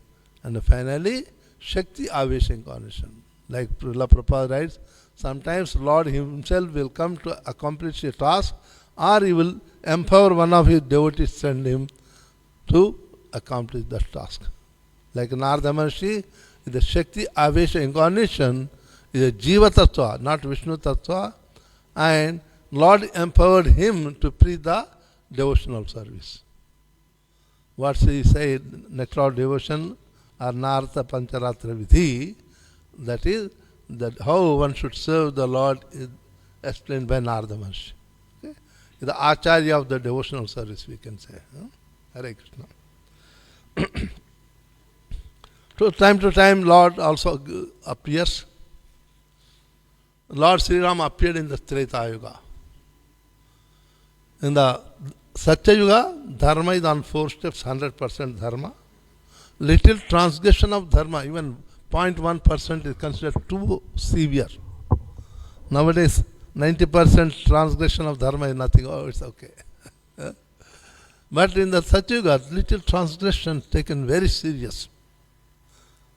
And finally, Shakti Avesha incarnation. Like Srila Prabhupada writes, sometimes Lord himself will come to accomplish a task, or he will empower one of his devotees, send him to accomplish that task. Like Narada Maharshi, the Shakti Avesha incarnation is a Jiva Tattva, not Vishnu Tattva, and Lord empowered him to preach the devotional service. What he said, nectar devotion or Narada Pancharatra Vidhi, that is, that how one should serve the Lord is explained by Narada Maharshi. Okay? The Acharya of the devotional service, we can say. Hare Krishna. Time to time, Lord also appears. Lord Sri Ram appeared in the Treta Yuga. In the Satya Yuga, Dharma is on 4 steps, 100% Dharma. Little transgression of Dharma, even 0.1% is considered too severe. Nowadays, 90% transgression of Dharma is nothing. Oh, it's okay. But in the Satya Yuga, little transgression taken very serious.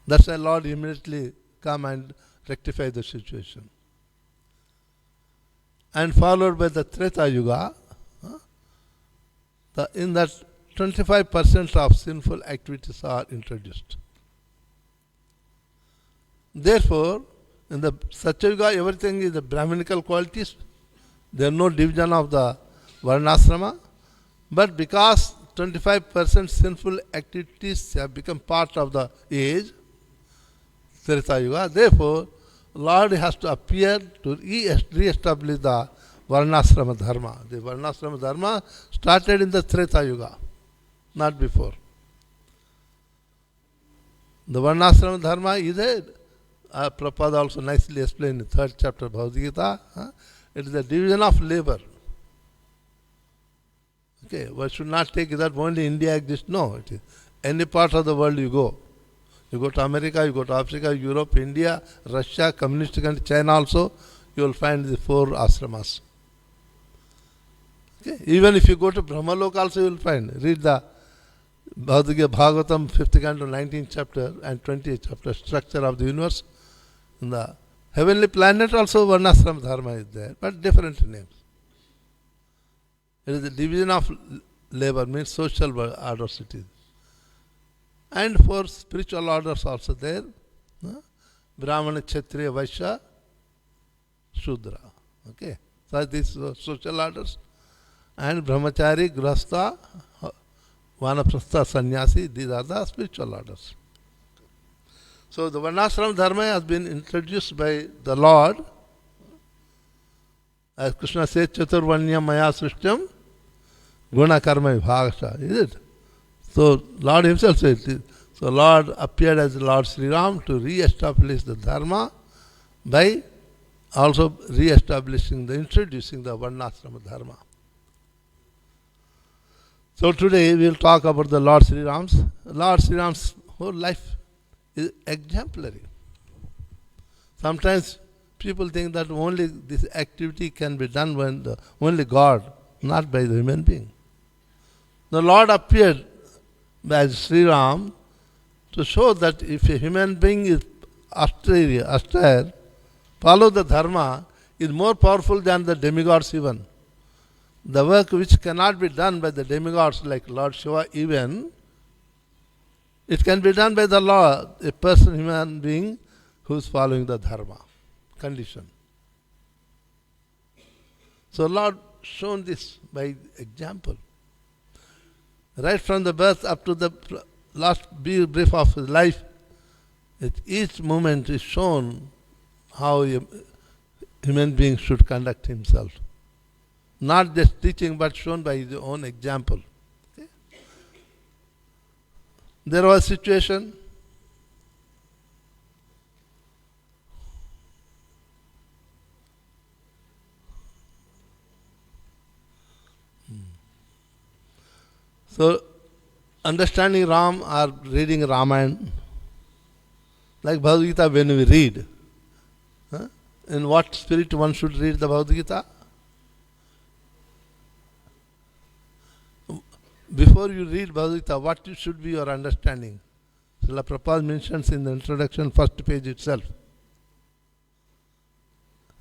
That's why Lord immediately come and rectify the situation. And followed by the Treta Yuga, in that 25% of sinful activities are introduced. Therefore, in the Satya Yuga, everything is the Brahminical qualities. There is no division of the Varnasrama. But because 25% sinful activities have become part of the age, Treta Yuga, therefore, Lord has to appear to re-establish the Varnasrama Dharma. The Varnasrama Dharma started in the Treta Yuga, not before. The Varnasrama Dharma is Prabhupada also nicely explained in the 3rd chapter of Bhagavad Gita. It is a division of labor. Okay, one should not take that only India exists. No, it is any part of the world you go. You go to America, you go to Africa, Europe, India, Russia, communist country, China also, you will find the 4 ashramas. Okay? Even if you go to Brahmaloka also, you will find. Read the Bhagavatam 5th canto, 19th chapter and 20th chapter, structure of the universe. In the heavenly planet also Varnasrama Dharma is there, but different names. It is the division of labor, means social orders it is. And for spiritual orders also there, Brahmana, Kshatriya, Vaishya, Shudra. Okay, so these social orders. And Brahmachari, Grahastha, Vanaprastha, Sannyasi, these are the spiritual orders. So the Varnasrama Dharma has been introduced by the Lord. As Krishna says, Chaturvanya Maya Srishtyam Guna Karma Vibhagasha. Is it? So Lord himself said, so Lord appeared as Lord Sri Ram to re-establish the Dharma by also re-establishing introducing the Varnasrama Dharma. So today we will talk about the Lord Sri Ram's. Lord Sri Ram's whole life is exemplary. Sometimes people think that only this activity can be done when only God, not by the human being. The Lord appeared as Sri Ram to show that if a human being is austere, follow the dharma, is more powerful than the demigods even. The work which cannot be done by the demigods like Lord Shiva even, it can be done by the law, a person, human being, who is following the dharma condition. So Lord shown this by example. Right from the birth up to the last brief of his life, at each moment is shown how a human being should conduct himself. Not just teaching, but shown by his own example. Okay? There was a situation. So, understanding Ram or reading Ramayana, like Bhagavad Gita when we read, in what spirit one should read the Bhagavad Gita? Before you read Bhagavad Gita, what should be your understanding? Srila Prabhupada mentions in the introduction, first page itself.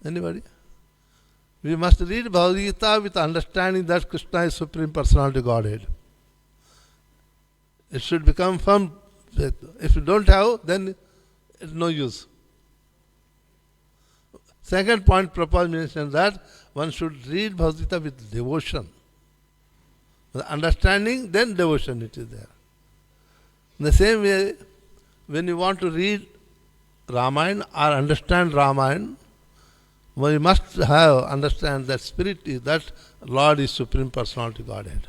Anybody? We must read Bhagavad Gita with understanding that Krishna is Supreme Personality Godhead. It should become firm. If you don't have, then it's no use. Second point, Prabhupada mentioned that one should read Bhagavad Gita with devotion. The understanding, then devotion it is there. In the same way, when you want to read Ramayana or understand Ramayana, we must understand that spirit is that Lord is Supreme Personality Godhead.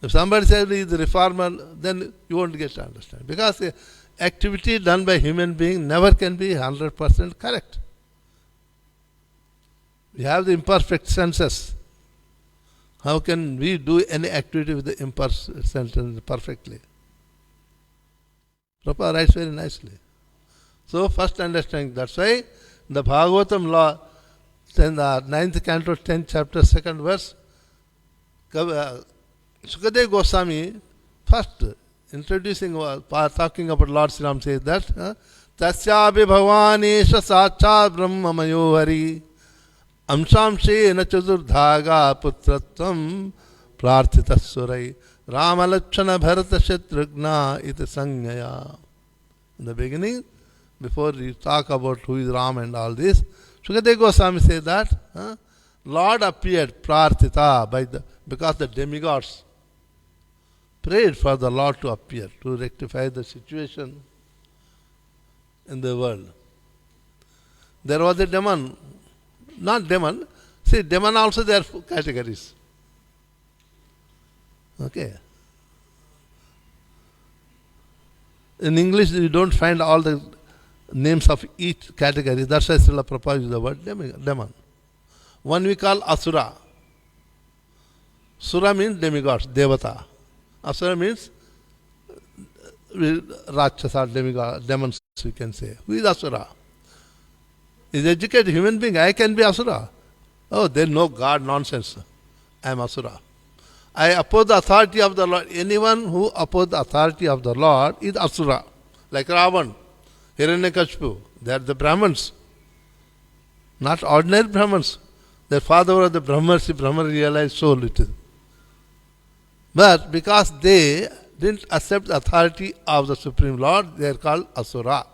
If somebody says he is a reformer, then you won't get to understand. Because the activity done by human being never can be 100% correct. We have the imperfect senses. How can we do any activity with the imperfect senses perfectly? Prabhupada writes very nicely. So first understanding, that's why the Bhagavatam law, in the 9th canto, 10th chapter, 2nd verse, Sukadeva Goswami, first introducing, talking about Lord Sri Ram, says that Tasyabi Bhavanesha Sacha Brahma Mayohari Amshamshe Nachadurdhaga Putratvam Prarthita Surai Rama Lachana Bharata Shatrugna Ita Sangaya. In the beginning, before we talk about who is Ram and all this, Sukadeva Goswami says that Lord appeared Prarthita because the demigods prayed for the Lord to appear, to rectify the situation in the world. There was a demon, not demon, see demon also there are categories. Okay. In English you don't find all the names of each category, that's why Srila Prabhupada used the word demon. One we call Asura. Sura means demigods, Devata. Asura means Rakshasa, demigod, demons, we can say. Who is Asura? Is educated human being. I can be Asura. Oh, they know God nonsense. I am Asura. I oppose the authority of the Lord. Anyone who opposes the authority of the Lord is Asura. Like Ravan, Hiranyakashipu. They are the Brahmins. Not ordinary Brahmins. Their father was the Brahmarshi, Brahma realized soul it is. But because they didn't accept the authority of the Supreme Lord, they are called Asura.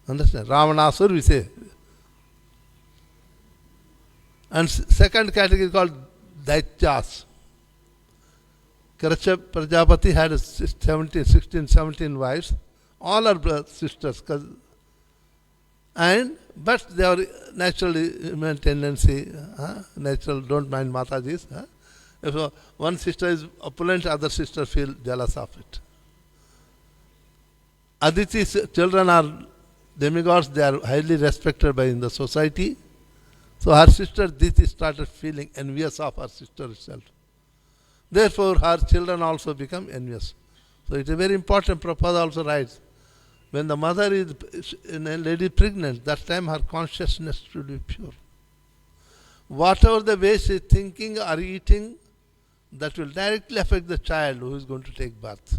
Understand? Ravanasur we say. And second category is called Daityas. Karachya Prajapati had 16, 17 wives. All are sisters. But they are naturally human tendency, natural, don't mind Matajis. If one sister is opulent, other sister feel jealous of it. Aditi's children are demigods, they are highly respected by in the society. So her sister Diti started feeling envious of her sister herself. Therefore her children also become envious. So it is very important, Prabhupada also writes, when the mother is in a lady pregnant, that time her consciousness should be pure. Whatever the way she is thinking or eating, that will directly affect the child who is going to take birth.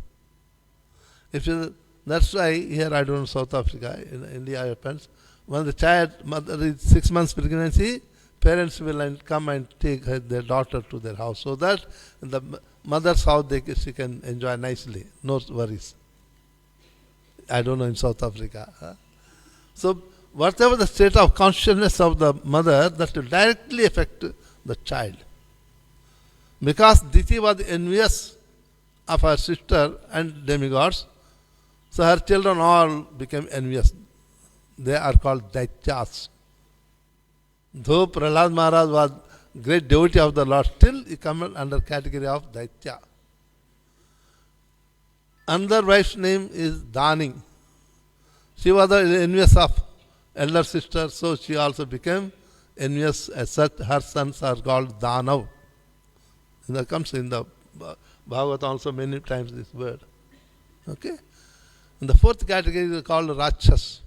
If she is That's why here, I don't know, South Africa, in India happens, when the child mother is 6 months pregnancy, parents will come and take their daughter to their house, so that in the mother's house she can enjoy nicely, no worries. I don't know in South Africa. So whatever the state of consciousness of the mother, that will directly affect the child. Because Diti was envious of her sister and demigods, so her children all became envious. They are called Daityas. Though Prahlad Maharaj was great devotee of the Lord, still he comes under category of Daitya. Another wife's name is Dani. She was envious of elder sister, so she also became envious. As such, her sons are called Danav. That comes in the Bhagavad also many times, this word. Okay? And the fourth category is called Rakshas.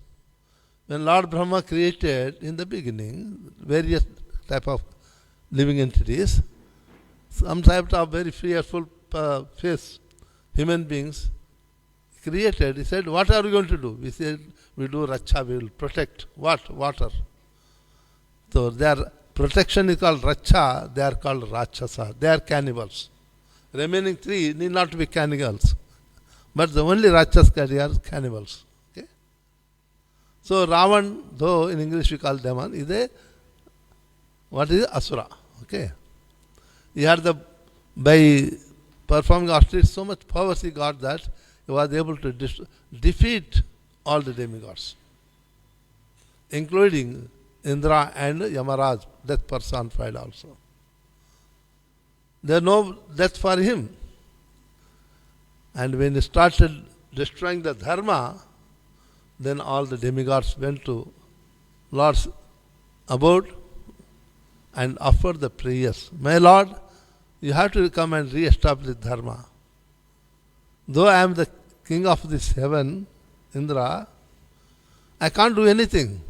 When Lord Brahma created in the beginning various type of living entities, some type of very fearful face human beings created, he said, what are we going to do? We said, we do Raksha, we will protect. What? Water. So their protection is called Raksha, they are called Rakshasa. They are cannibals. Remaining three need not be cannibals. But the only Rakshas are cannibals. Okay? So Ravan, though in English we call demon, is a, what is it? Asura. Okay? He had by performing austerities, so much power he got that he was able to defeat all the demigods, including Indra and Yamaraj, death personified also. There is no death for him. And when he started destroying the dharma, then all the demigods went to Lord's abode and offered the prayers. My Lord, you have to come and re-establish dharma. Though I am the king of this heaven, Indra, I can't do anything.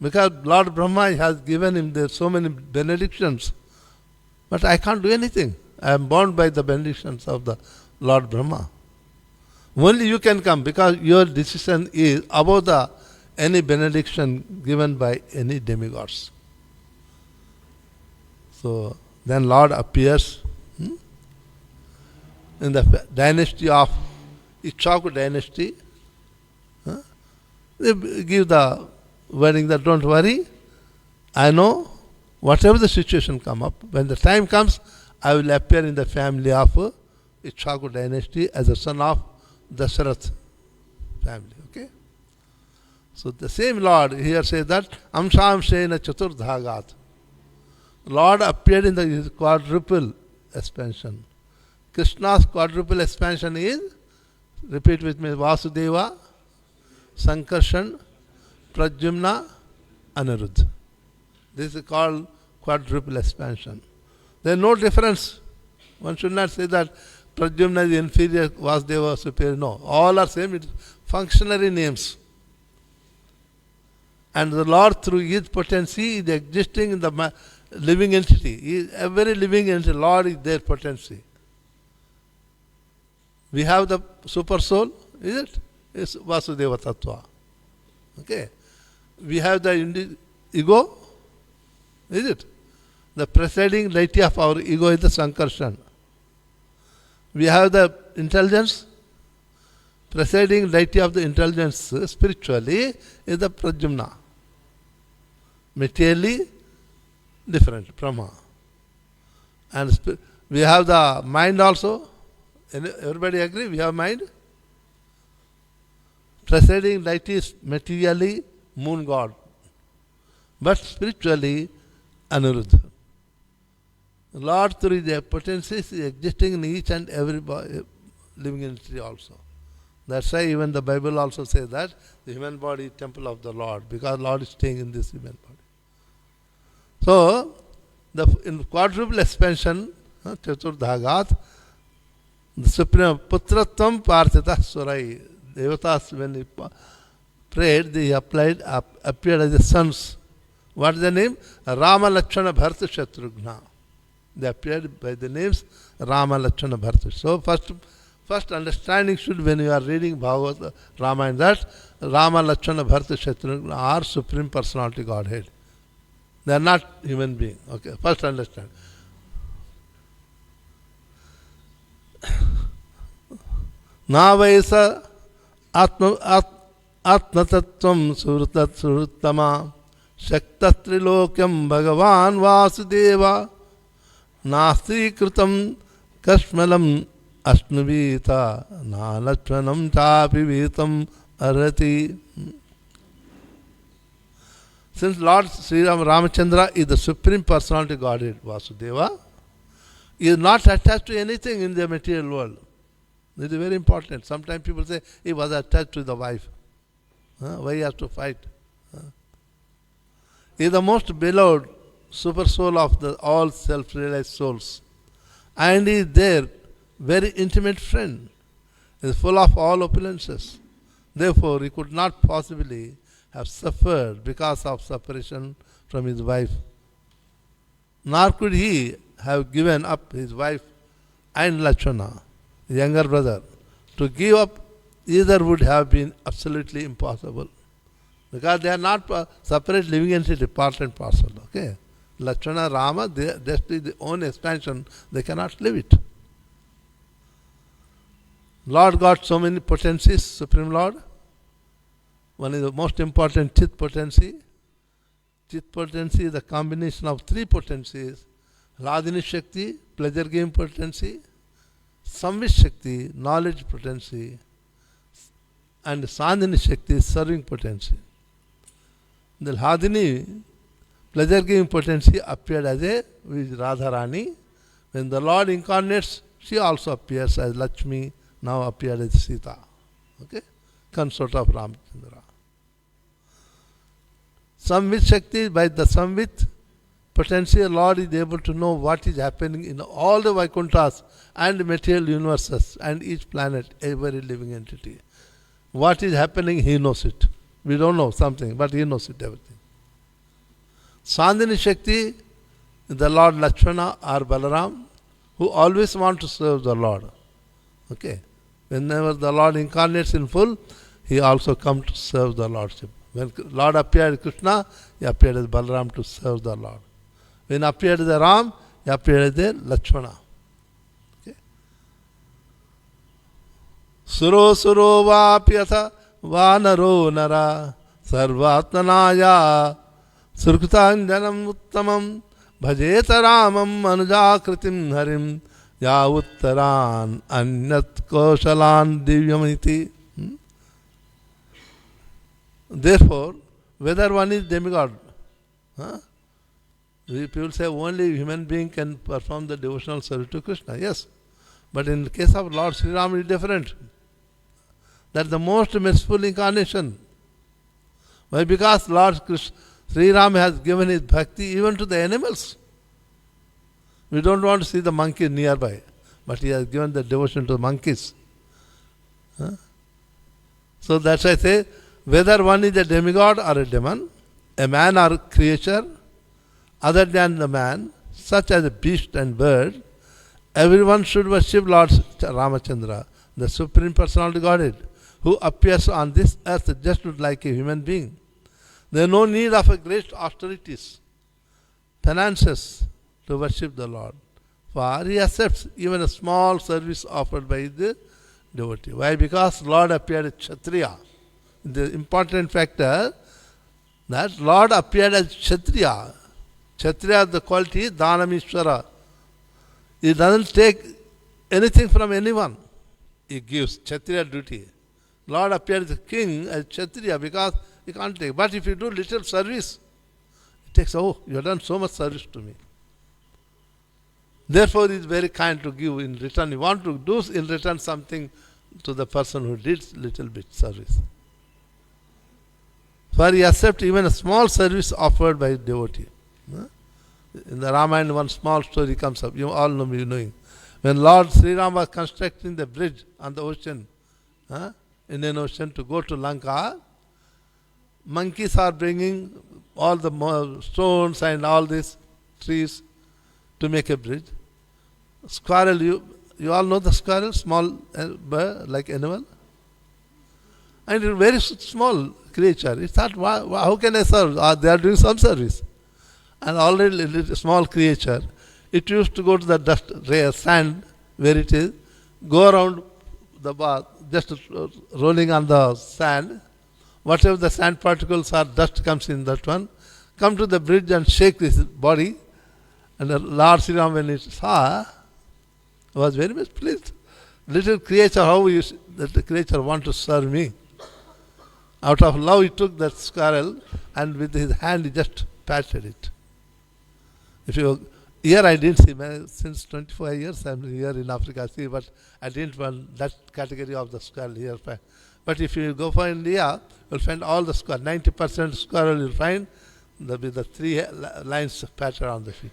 Because Lord Brahma has given him there so many benedictions. But I can't do anything. I am bound by the benedictions of the Lord Brahma. Only you can come, because your decision is above any benediction given by any demigods. So then Lord appears in the dynasty of Ichaku dynasty. They give the wording that don't worry, I know whatever the situation come up, when the time comes, I will appear in the family of Ichaku dynasty as a son of Dasarath family. Okay? So the same Lord here says that Amsham Shena Chaturdhagat. Lord appeared in the quadruple expansion. Krishna's quadruple expansion is, repeat with me, Vasudeva, Sankarshan, Pradyumna, Aniruddha. This is called quadruple expansion. There is no difference. One should not say that Pradyumna is inferior, Vasudeva is superior. No, all are same. It's functionary names. And the Lord, through His potency, is existing in the living entity. Every living entity, Lord is their potency. We have the super soul, is it? It's Vasudeva Tattva. Okay. We have the ego, is it? The presiding deity of our ego is the Sankarshan. We have the intelligence. Presiding deity of the intelligence spiritually is the Pradyumna. Materially different, Brahma. And we have the mind also. Everybody agree? We have mind. Presiding deity is materially moon god, but spiritually Aniruddha. Lord, through their potencies, is existing in each and every living entity also. That's why even the Bible also says that the human body is temple of the Lord, because Lord is staying in this human body. So, in quadruple expansion, Chaturdhagat, the Supreme Putratvam Parthita Surai, Devatas, when he prayed, they appeared as the sons. What is the name? Rama, Lakshmana, Bharata, Shatrughna. They appeared by the names Rama, Lakshmana, Bharata. So first understanding should, when you are reading Bhagavad Ramayana, that Rama, Lakshmana, Bharata, Shatrugna are Supreme Personality Godhead. They are not human being. Okay, first understand. Na vaisa atmatattvam suruttama shaktatrilokyam bhagavan vasudeva nasti kritam kashmalam ashnuvita na lachmanam chapi vitam arati. Since Lord Sri Ramachandra is the Supreme Personality Godhead, Vasudeva, he is not attached to anything in the material world. This is very important. Sometimes people say he was attached to the wife. Why he has to fight? He is the most beloved super soul of all self-realized souls. And he is their very intimate friend. He is full of all opulences. Therefore, he could not possibly have suffered because of separation from his wife. Nor could he have given up his wife and Lakshmana, his younger brother. To give up either would have been absolutely impossible. Because they are not separate living entity, part and parcel. Okay? Lakshmana, Rama, that is the own expansion. They cannot live it. Lord got so many potencies, Supreme Lord. One is the most important, Chit potency. Chit potency is the combination of three potencies. Radhini Shakti, pleasure giving potency. Samvit Shakti, knowledge potency. And Sandhini Shakti, serving potency. The Radhini, pleasure giving potency, appeared as a Radharani. When the Lord incarnates, she also appears as Lakshmi, now appeared as Sita. Okay? Consort of Ramachandra. Samvit Shakti, by the Samvit potency, Lord is able to know what is happening in all the Vaikunthas and material universes and each planet, every living entity. What is happening, he knows it. We don't know something, but he knows it, everything. Sandhini Shakti, the Lord Lakshmana or Balaram, who always want to serve the Lord. Okay. Whenever the Lord incarnates in full, he also comes to serve the Lordship. When Lord appeared as Krishna, he appeared as Balaram to serve the Lord. When appeared as Ram, he appeared as Lakshmana. Okay. Suro suro vapyatha vanaro nara sarvatmanaya surkutanjanam uttamam bhajeta ramam anujakritim harim ya uttaran anyat koshalan divyamiti. Therefore, whether one is demigod, people say only human being can perform the devotional service to Krishna. Yes, but in the case of Lord Sri Rama, it is different. That is the most merciful incarnation. Why? Because Lord Sri Rama has given his bhakti even to the animals. We don't want to see the monkey nearby, but he has given the devotion to the monkeys. So that's why I say, whether one is a demigod or a demon, a man or a creature, other than the man, such as a beast and bird, everyone should worship Lord Ramachandra, the Supreme Personality Godhead, who appears on this earth just like a human being. There is no need of a great austerities, penances to worship the Lord, for he accepts even a small service offered by the devotee. Why? Because Lord appeared as Kshatriya. The important factor that Lord appeared as Kshatriya. Kshatriya, the quality is Dhanamishwara. He doesn't take anything from anyone. He gives Kshatriya duty. Lord appeared as king, as Kshatriya, because he can't take. But if you do little service, he takes, oh, you have done so much service to me. Therefore, he is very kind to give in return. You want to do in return something to the person who did little bit service. For he accepts even a small service offered by a devotee. In the Ramayana, one small story comes up. You all know me knowing. When Lord Sri Rama was constructing the bridge on the ocean, Indian Ocean, to go to Lanka, monkeys are bringing all the stones and all these trees to make a bridge. Squirrel you all know the squirrel, small bird, like animal? And it's a very small creature. It's not, how can I serve? They are doing some service. And already a small creature, it used to go to the dust, sand, where it is, go around the bath, just rolling on the sand. Whatever the sand particles or dust comes in that one, come to the bridge and shake his body. And the Lord Sri Ram, when it saw, was very much pleased. Little creature, how that creature want to serve me. Out of love, he took that squirrel and with his hand he just patted it. Here I didn't see, since 25 years I'm here in Africa, see, but I didn't want that category of the squirrel here. But if you go for India, you'll find all the squirrel, 90% squirrel you'll find with the 3 lines of pattern on the feet.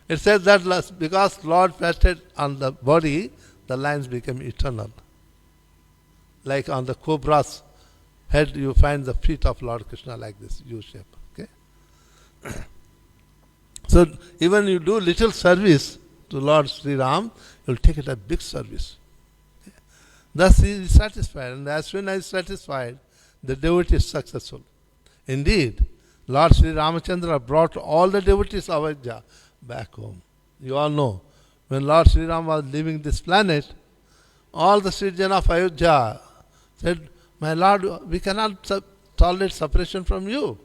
It says that because Lord patted on the body, the lines become eternal. Like on the cobra's head, you find the feet of Lord Krishna like this, U shape. Okay. So even you do little service to Lord Sri Ram, you'll take it a big service. Okay. Thus he is satisfied, and as soon as he is satisfied, the devotee is successful. Indeed, Lord Sri Ramachandra brought all the devotees of Ayodhya back home. You all know, when Lord Sri Ram was leaving this planet, all the citizens of Ayodhya said, my Lord, we cannot tolerate separation from you.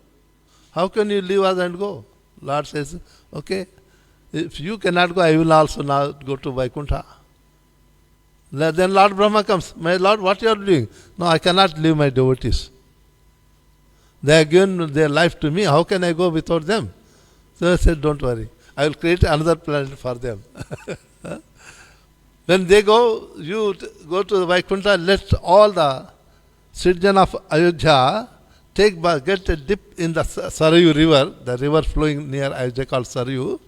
How can you leave us and go? Lord says, okay, if you cannot go, I will also now go to Vaikuntha. Then Lord Brahma comes, my Lord, what you are doing? No, I cannot leave my devotees. They have given their life to me, how can I go without them? So I said, don't worry, I will create another planet for them. When they go, you go to Vaikuntha, let all the citizens of Ayodhya get a dip in the Sarayu river, the river flowing near Ayodhya called Sarayu.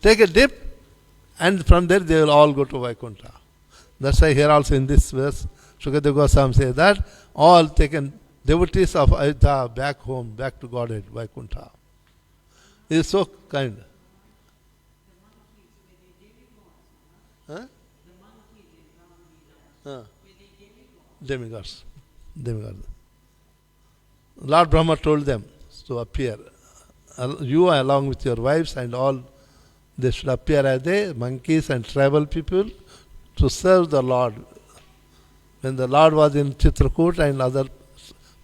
Take a dip, and from there they will all go to Vaikuntha. That's why here also in this verse, Shukadeva Goswami says that all taken devotees of Ayodhya back home, back to Godhead, Vaikuntha. He is so kind. Huh? Demigods. Lord Brahma told them to appear. You along with your wives and all, they should appear as the monkeys and tribal people to serve the Lord. When the Lord was in Chitrakoot and other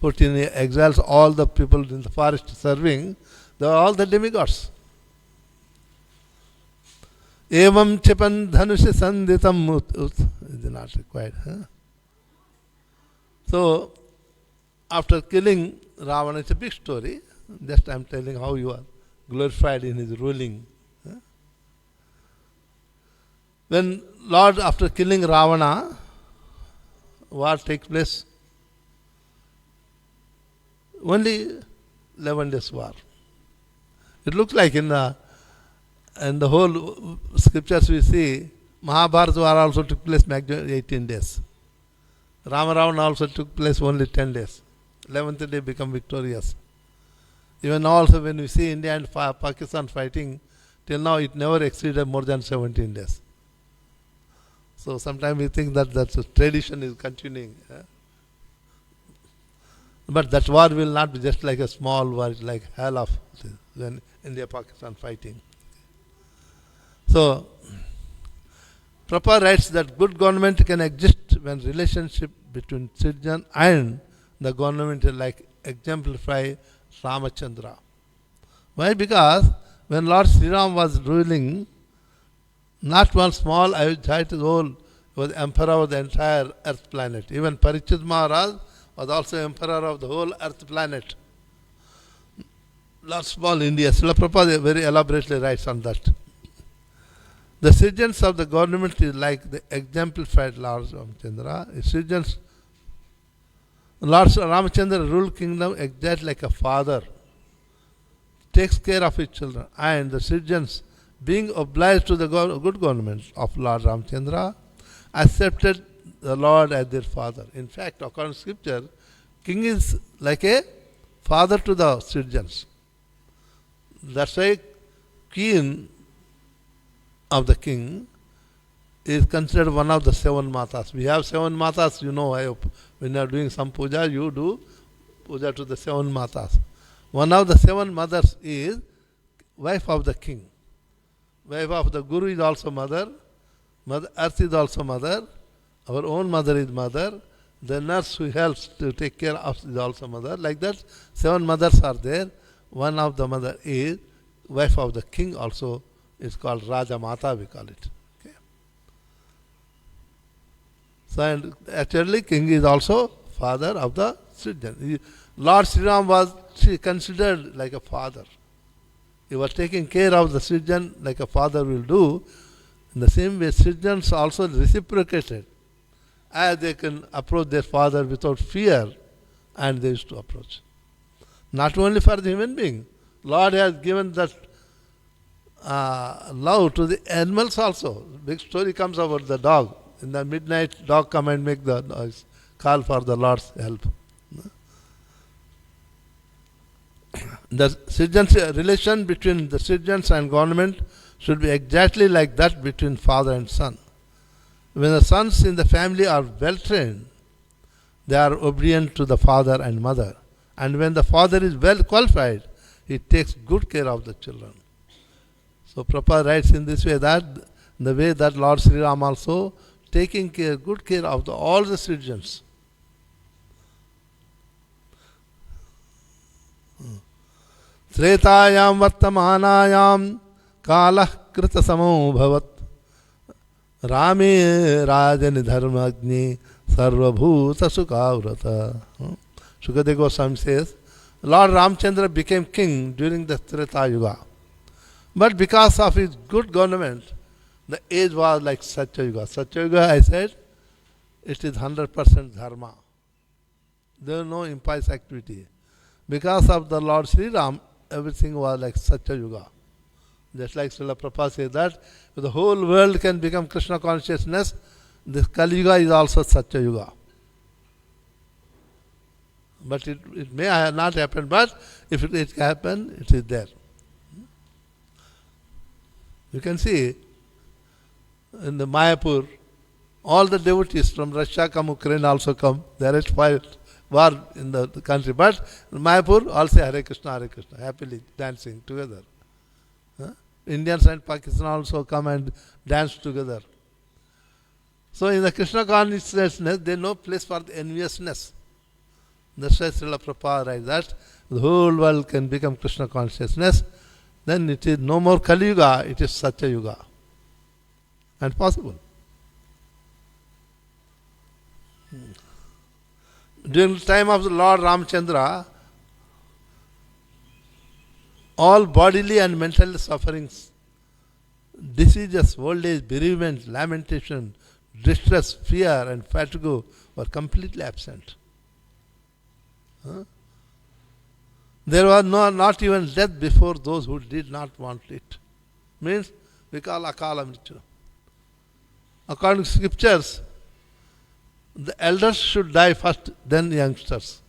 14 exiles, all the people in the forest serving, they were all the demigods. Evam chipan dhanushi sanditam is not required. Huh? So, after killing Ravana, it's a big story. Just I am telling how you are glorified in his ruling. Huh? When Lord, after killing Ravana, what takes place? Only 11 days war. It looks like in the whole scriptures we see, Mahabharata war also took place maximum 18 days. Rama Ravana also took place only 10 days. 11th day become victorious. Even also when we see India and Pakistan fighting, till now it never exceeded more than 17 days. So sometimes we think that the tradition is continuing. But that war will not be just like a small war, it's like hell of when India-Pakistan fighting. So, Prabhupada writes that good government can exist when relationship between citizen and the government is like exemplify Ramachandra. Why? Because when Lord Sri Ram was ruling, not one small Ayodhya, it was emperor of the entire earth planet. Even Parikshit Maharaj was also emperor of the whole earth planet. Not small India. Srila Prabhupada very elaborately writes on that. The citizens of the government is like the exemplified Lord Ramachandra. Citizens, Lord Ramachandra ruled kingdom exactly like a father, takes care of his children, and the citizens, being obliged to the good government of Lord Ramachandra, accepted the Lord as their father. In fact, according to scripture, king is like a father to the citizens. That's why queen of the king is considered one of the 7 matas. We have 7 matas, you know, I hope. When you are doing some puja, you do puja to the 7 matas. One of the 7 mothers is wife of the king. Wife of the guru is also mother. Mother Earth is also mother. Our own mother is mother. The nurse who helps to take care of is also mother. Like that, 7 mothers are there. One of the mother is wife of the king also. It's called Raja Mata, we call it. Okay. So, and actually king is also father of the Srijan. Lord Sri Ram was considered like a father. He was taking care of the Srijan like a father will do. In the same way, Srijans also reciprocated, as they can approach their father without fear, and they used to approach. Not only for the human being, Lord has given that love to the animals also. Big story comes about the dog. In the midnight, dog come and make the noise, call for the Lord's help. The Srijans, relation between the Srijans and government should be exactly like that between father and son. When the sons in the family are well trained, they are obedient to the father and mother. And when the father is well qualified, he takes good care of the children. So Prabhupada writes in this way that the way that Lord Sri Ram also taking care, good care of all the Srijans. Tretayam vartamanayam kalah krita samo bhavat Rame rajani dharmagni sarvabhuta sukhavrata. Shukadeva Goswami says, Lord Ramchandra became king during the Treta Yuga. But because of his good government, the age was like Satya Yuga. Satya Yuga, I said, it is 100% dharma. There is no impious activity. Because of the Lord Sri Ram, everything was like Satya Yuga. Just like Srila Prabhupada says that, if the whole world can become Krishna consciousness, this Kali Yuga is also Satya Yuga. But it may not happen, but if it happen, it is there. You can see in the Mayapur, all the devotees from Russia come, Ukraine also come. There is war in the country. But in Mayapur, all say Hare Krishna, happily dancing together. Indians and Pakistan also come and dance together. So in the Krishna consciousness, there is no place for the enviousness. That's why Srila Prabhupada writes that the whole world can become Krishna consciousness. Then it is no more Kali Yuga, it is Satya Yuga. And possible. During the time of the Lord Ramchandra, all bodily and mental sufferings, diseases, old age, bereavement, lamentation, distress, fear and fatigue were completely absent. There was not even death before those who did not want it. Means, we call Akala Mrityu. According to scriptures, the elders should die first, then youngsters.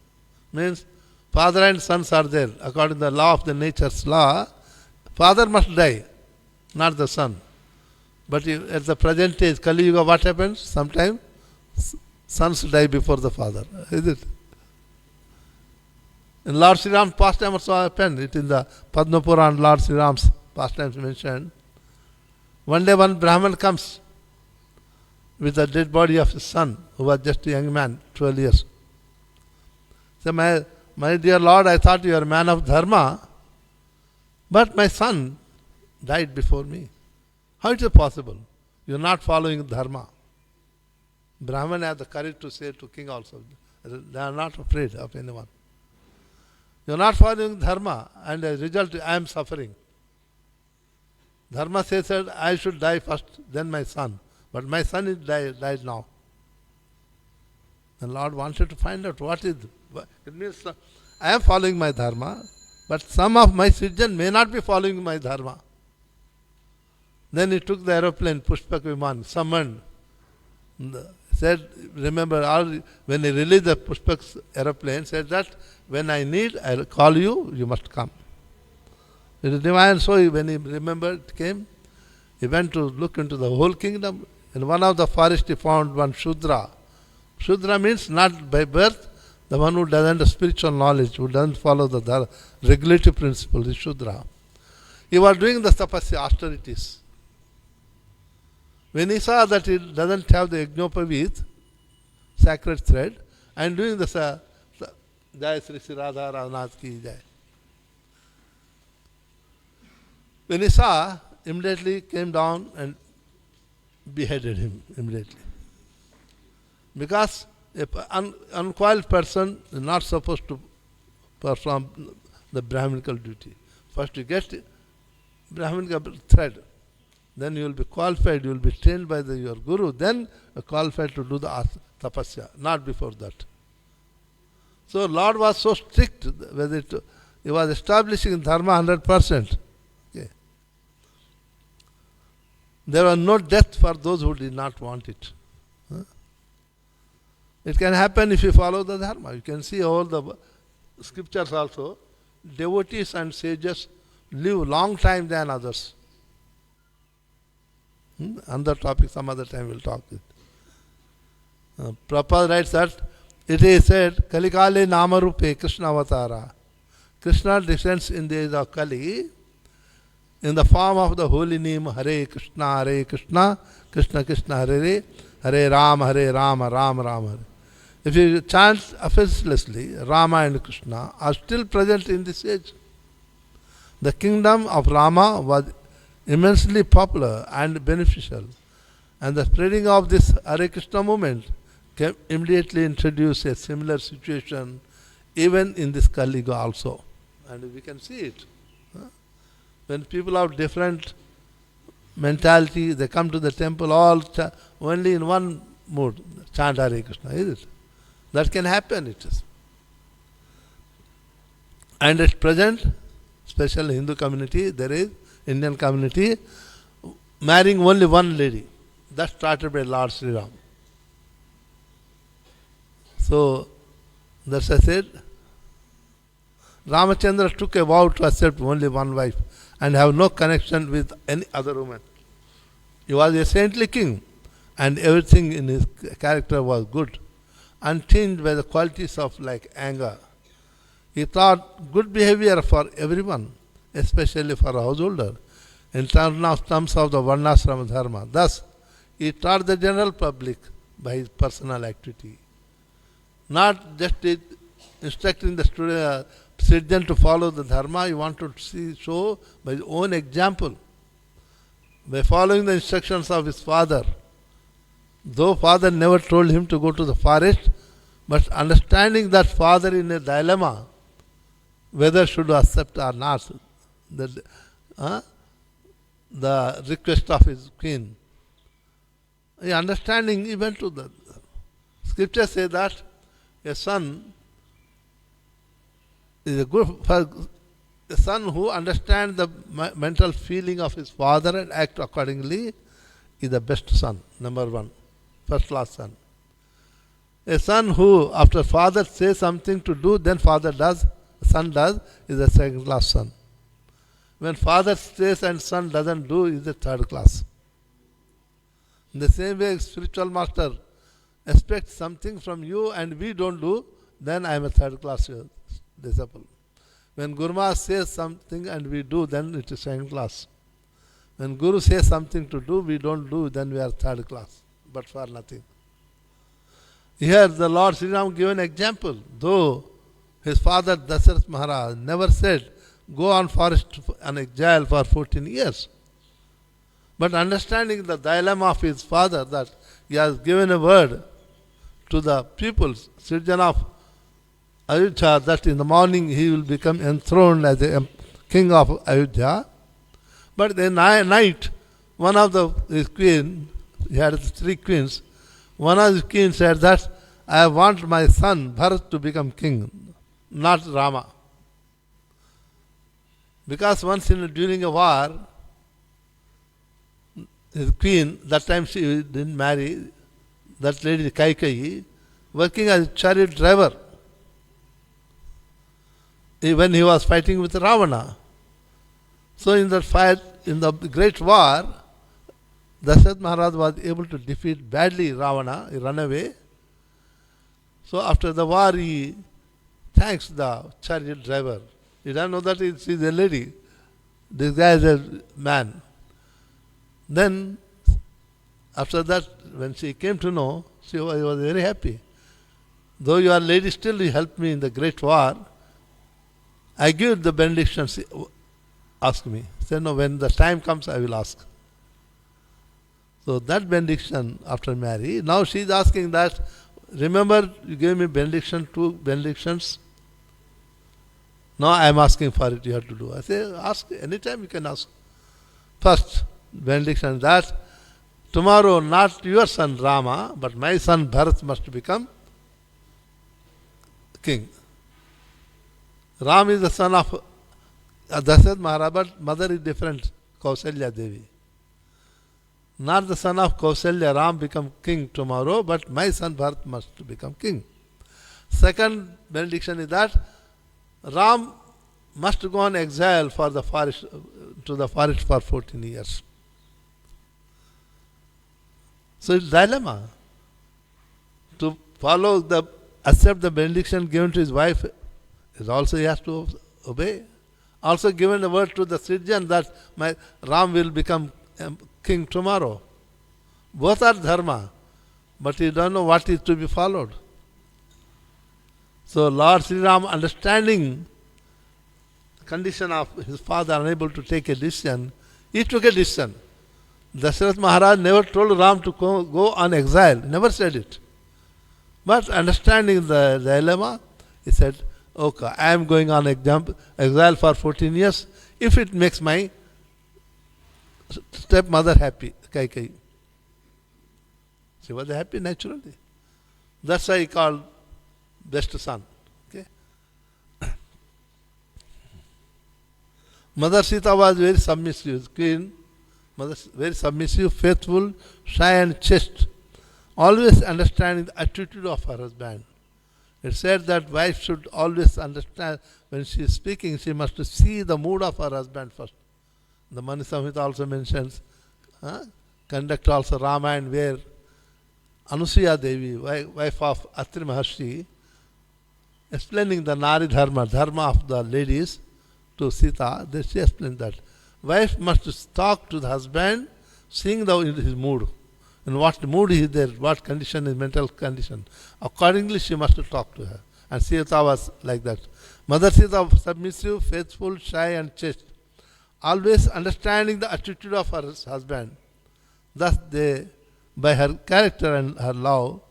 Means, father and sons are there. According to the law of the nature's law, father must die, not the son. But at the present age, Kali Yuga, what happens? Sometimes sons die before the father. Is it? In Lord Sri Ram's pastime also happened. It is in the Padma Puran, Lord Sri Ram's pastimes mentioned. One day one Brahman comes with the dead body of his son, who was just a young man, 12 years. So, my dear Lord, I thought you are a man of dharma, but my son died before me. How is it possible? You are not following dharma. Brahman has the courage to say to king also. They are not afraid of anyone. You are not following dharma, and as a result, I am suffering. Dharma says that I should die first, then my son. But my son is died now. The Lord wanted to find out what is. It means I am following my dharma, but some of my Srijan may not be following my dharma. Then he took the aeroplane, Pushpak Viman, summoned. Said, remember, when he released the Pushpak aeroplane, said that when I need, I will call you, you must come. It is divine. So when he remembered, came, he went to look into the whole kingdom. In one of the forests he found one Shudra. Shudra means not by birth, the one who doesn't have spiritual knowledge, who doesn't follow the regulative principle, is Shudra. He was doing the tapasya, austerities. When he saw that he doesn't have the Yajnopavit, sacred thread, and doing the Jai Sri Sri Radha Radhanath Ki Jai. When he saw, immediately came down and beheaded him immediately. Because an unqualified person is not supposed to perform the Brahminical duty. First you get Brahminical thread, then you will be qualified, you will be trained by your Guru, then qualified to do the tapasya, not before that. So Lord was so strict, he was establishing dharma 100%. Okay. There was no death for those who did not want it. It can happen if you follow the dharma. You can see all the scriptures also. Devotees and sages live long time than others. Another topic, some other time we'll talk it. Prabhupada writes that it is said, Kalikale Namarupe Krishna Avatara. Krishna descends in the age of Kali in the form of the holy name Hare Krishna, Krishna Krishna, Hare Hare Rama, Rama Rama, Hare. If you chant effortlessly, Rama and Krishna are still present in this age. The kingdom of Rama was immensely popular and beneficial, and the spreading of this Hare Krishna movement can immediately introduce a similar situation even in this Kali Yuga also. And we can see it. When people have different mentality, they come to the temple all only in one mood, chant Hare Krishna, is it? That can happen, it is. And at present, especially Hindu community, there is Indian community, marrying only one lady. That started by Lord Sri Ram. So, that's I said, Ramachandra took a vow to accept only one wife and have no connection with any other woman. He was a saintly king, and everything in his character was good, untinged by the qualities of like anger. He taught good behavior for everyone, especially for a householder, in terms of the Varnasrama Dharma. Thus, he taught the general public by his personal activity. Not just instructing the citizen to follow the Dharma, he wanted to show by his own example. By following the instructions of his father, though father never told him to go to the forest, but understanding that father in a dilemma, whether should accept or not, the request of his queen. Understanding, he went to the scripture say that a son is a son who understands the mental feeling of his father and act accordingly is the best son, number one, first class son. A son who, after father says something to do, then son does, is a second class son. When father says and son doesn't do, is a third class. In the same way, spiritual master expects something from you and we don't do, then I am a third class disciple. When Guru Maharaj says something and we do, then it is second class. When Guru says something to do, we don't do, then we are third class, but for nothing. Here the Lord Sri Ram gave an example. Though his father Dasarath Maharaj never said, go on forest and exile for 14 years. But understanding the dilemma of his father, that he has given a word to the people, citizen of Ayodhya, that in the morning he will become enthroned as a king of Ayodhya. But in the night, one of his queen, he had 3 queens, one of his queens said that I want my son Bharat to become king, not Rama. Because once during a war, his queen, that time she didn't marry, that lady Kaikeyi, working as a chariot driver, when he was fighting with Ravana. So in that fight, in the great war, Dasharatha Maharaj was able to defeat badly Ravana. He ran away. So after the war, he thanks the chariot driver. He doesn't know that she's a lady. This guy is a man. Then, after that, when she came to know, she was very happy. Though you are a lady, still you helped me in the great war. I give the benediction. She asked me. She said, no, when the time comes, I will ask. So that benediction after marriage, now she is asking that, remember you gave me benediction, 2 benedictions. Now I am asking for it, you have to do. I say, ask, anytime you can ask. First benediction that, tomorrow not your son Rama, but my son Bharat must become king. Ram is the son of Dasharatha Maharaj, but mother is different, Kausalya Devi. Not the son of Kausalya, Ram become king tomorrow, but my son Bharat must become king. Second benediction is that Ram must go on exile for the forest, to the forest for 14 years. So it's dilemma. To follow accept the benediction given to his wife, is also he has to obey. Also given the word to the Sridjan that my Ram will become king tomorrow. Both are dharma, but he don't know what is to be followed. So Lord Sri Ram, understanding the condition of his father unable to take a decision, he took a decision. Dasharatha Maharaj never told Ram to go on exile, never said it. But understanding the dilemma, he said, okay, I am going on exile for 14 years if it makes my stepmother happy, Kaikai. She was happy naturally. That's why he called best son. Okay. Mother Sita was very submissive, queen. Mother very submissive, faithful, shy and chaste, always understanding the attitude of her husband. It said that wife should always understand when she is speaking, she must see the mood of her husband first. The Mani Samhita also mentions, conduct also Ramayana where Anusuya Devi, wife of Atri Maharshi, explaining the Nari Dharma, dharma of the ladies to Sita, she explained that wife must talk to the husband, seeing his mood, in what mood he is there, what condition, his mental condition. Accordingly, she must talk to her. And Sita was like that. Mother Sita, submissive, faithful, shy and chaste, always understanding the attitude of her husband. Thus, by her character and her love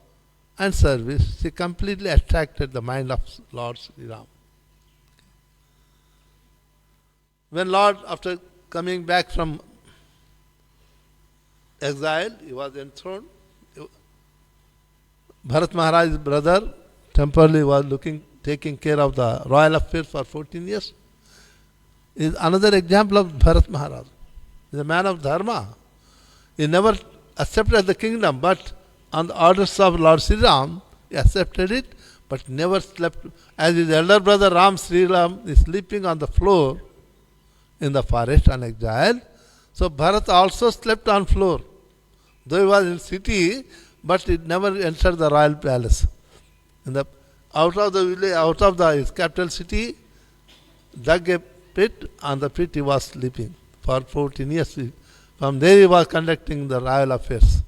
and service, she completely attracted the mind of Lord Sri Ram. When Lord, after coming back from exile, he was enthroned. Bharat Maharaj's brother temporarily was taking care of the royal affairs for 14 years. Is another example of Bharat Maharaj. He is a man of dharma. He never accepted the kingdom, but on the orders of Lord Sri Ram, he accepted it, but never slept. As his elder brother Ram, Sri Ram is sleeping on the floor in the forest on exile, so Bharat also slept on floor. Though he was in city, but he never entered the royal palace. Out of the village, out of his capital city, dug a pit, on the pit he was sleeping for 14 years. From there he was conducting the royal affairs.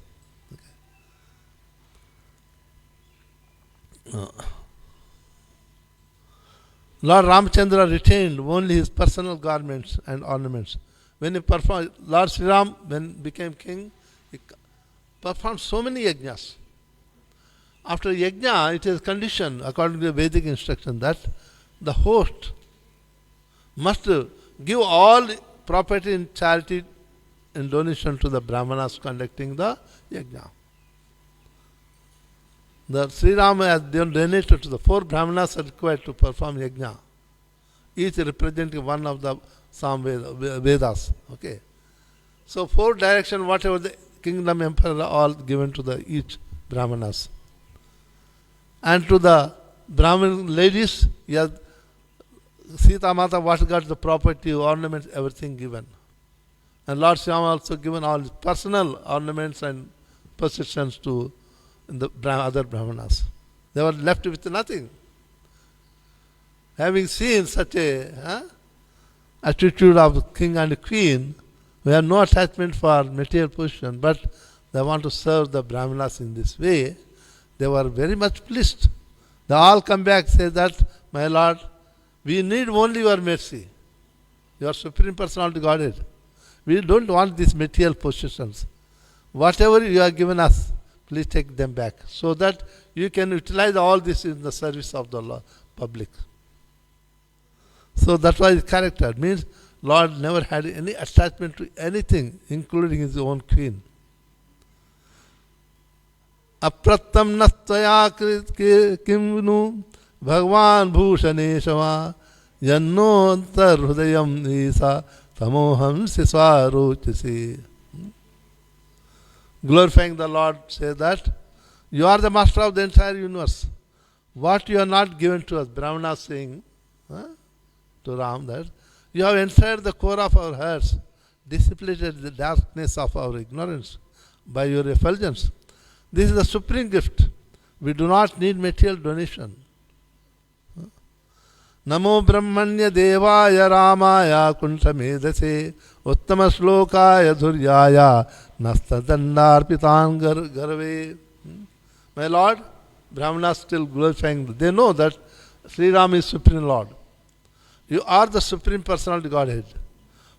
Lord Ramchandra retained only his personal garments and ornaments. When he performed, Lord Sri Ram, when became king, he performed so many yajnas. After yajna, it is conditioned according to the Vedic instruction that the host must give all property in charity in donation to the Brahmanas conducting the yajna. The Sri Rama has donated to the 4 Brahmanas are required to perform yajna, each representing one of the Sam Vedas. Okay. So 4 direction, whatever the kingdom emperor, all given to the each Brahmanas. And to the Brahmin ladies, Sita Mata what got the property, ornaments, everything given. And Lord Sri Rama also given all his personal ornaments and possessions to the other Brahmanas. They were left with nothing. Having seen such a attitude of the king and queen, who have no attachment for material position, but they want to serve the Brahmanas in this way, they were very much pleased. They all come back, say that, my Lord, we need only your mercy, your Supreme Personality Godhead. We don't want these material possessions. Whatever you have given us, please take them back, so that you can utilize all this in the service of the public. So that was his character. It means Lord never had any attachment to anything, including his own queen. Aprattam nastaya kimnu Bhagwan bhushaneshava yanno antar hrudayam nisa tamoham siswarochisi. Glorifying the Lord, say that you are the master of the entire universe. What you are not given to us, Brahmana saying to Ram, that you have entered the core of our hearts, dissipated the darkness of our ignorance by your effulgence. This is the supreme gift. We do not need material donation. Namo Brahmanya Devaya Ramaya Kuntamedase Uttama Shlokaya Dhuryaya Nastadandarpitan Garve. My Lord, Brahmanas still glorifying. They know that Sri Ram is Supreme Lord. You are the Supreme Personality Godhead.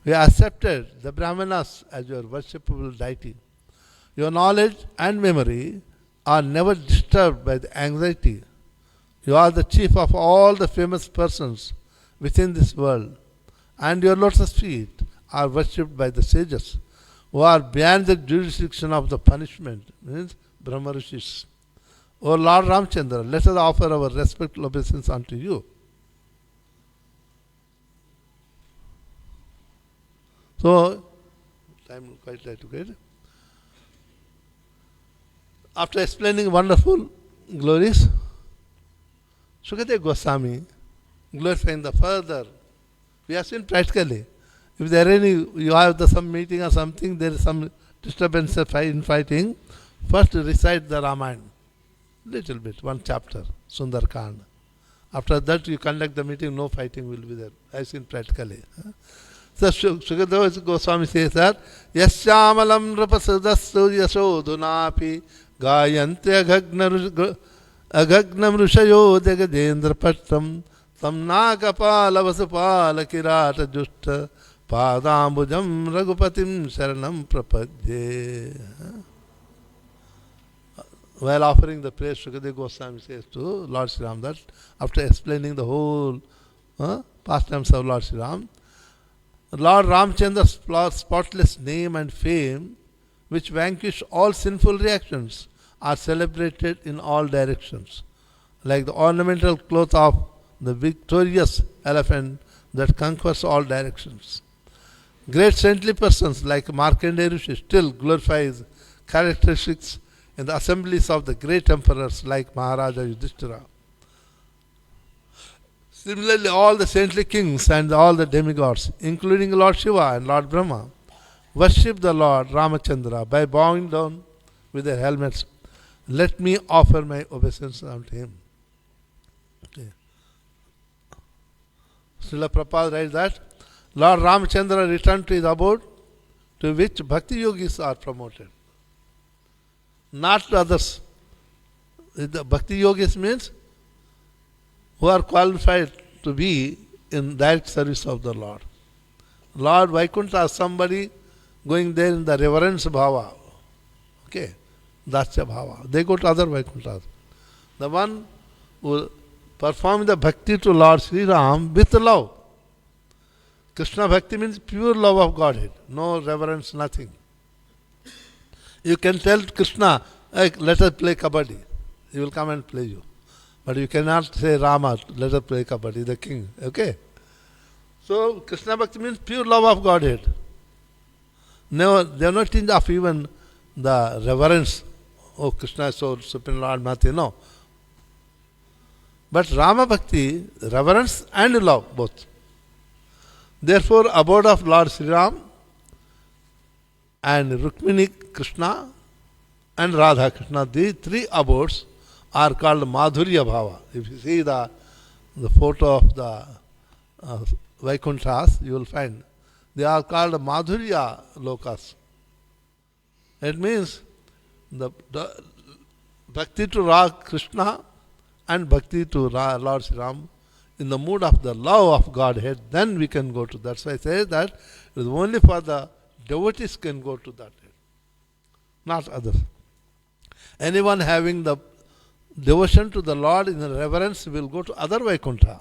We accepted the Brahmanas as your worshipable deity. Your knowledge and memory are never disturbed by the anxiety. You are the chief of all the famous persons within this world, and your lotus feet are worshipped by the sages, who are beyond the jurisdiction of the punishment, means Brahma Rishis. O Lord Ramchandra, let us offer our respectful obeisance unto you. So, time quite late to get. After explaining wonderful glories, Sukadeva Goswami glorifying the further. We have seen practically. If there are any, you have some meeting or something, there is some disturbance in fighting, first recite the Ramayana. Little bit, one chapter, Sundarkand. After that you conduct the meeting, no fighting will be there. I have seen practically. So Sukadeva Goswami says that, Yasyamalam rapasadastu yashodunapi gayante Agagnam Rushayo Degadendra Patram Tamnakapala Vasupala Kirata Justa Padambujam Raghupatim Sharanam Prapadye. While offering the praise, Sukadeva Goswami says to Lord Sri Ram that after explaining the whole pastimes of Lord Sri Ram, Lord Ramchandra's spotless name and fame, which vanquish all sinful reactions, are celebrated in all directions, like the ornamental cloth of the victorious elephant that conquers all directions. Great saintly persons like Markandeya Rishi still glorify his characteristics in the assemblies of the great emperors like Maharaja Yudhishthira. Similarly, all the saintly kings and all the demigods, including Lord Shiva and Lord Brahma, worship the Lord Ramachandra by bowing down with their helmets. Let me offer my obeisance unto him. Okay. Srila Prabhupada writes that Lord Ramachandra returned to his abode, to which bhakti yogis are promoted, not to others. The bhakti yogis means who are qualified to be in direct service of the Lord. Lord Vaikuntha is somebody going there in the reverence bhava. Okay. Dasya bhava. They go to other Vaikunthas. The one who performs the bhakti to Lord Sri Ram with love. Krishna bhakti means pure love of Godhead. No reverence, nothing. You can tell Krishna, hey, let us play kabaddi. He will come and play you. But you cannot say Rama, let us play kabaddi, the king. Okay? So Krishna bhakti means pure love of Godhead. No, they are not in of even the reverence. Oh, Krishna is so Supreme Lord, nothing, no. But Rama Bhakti, reverence and love, both. Therefore, abode of Lord Sri Ram, and Rukmini Krishna and Radha Krishna, these three abodes are called Madhurya Bhava. If you see the photo of the Vaikunthas, you will find they are called Madhurya Lokas. It means the Bhakti to Krishna and Bhakti to Lord Sri Ram in the mood of the love of Godhead, then we can go to that. That's why I say that it is only for the devotees can go to that, not others. Anyone having the devotion to the Lord in reverence will go to other Vaikuntha,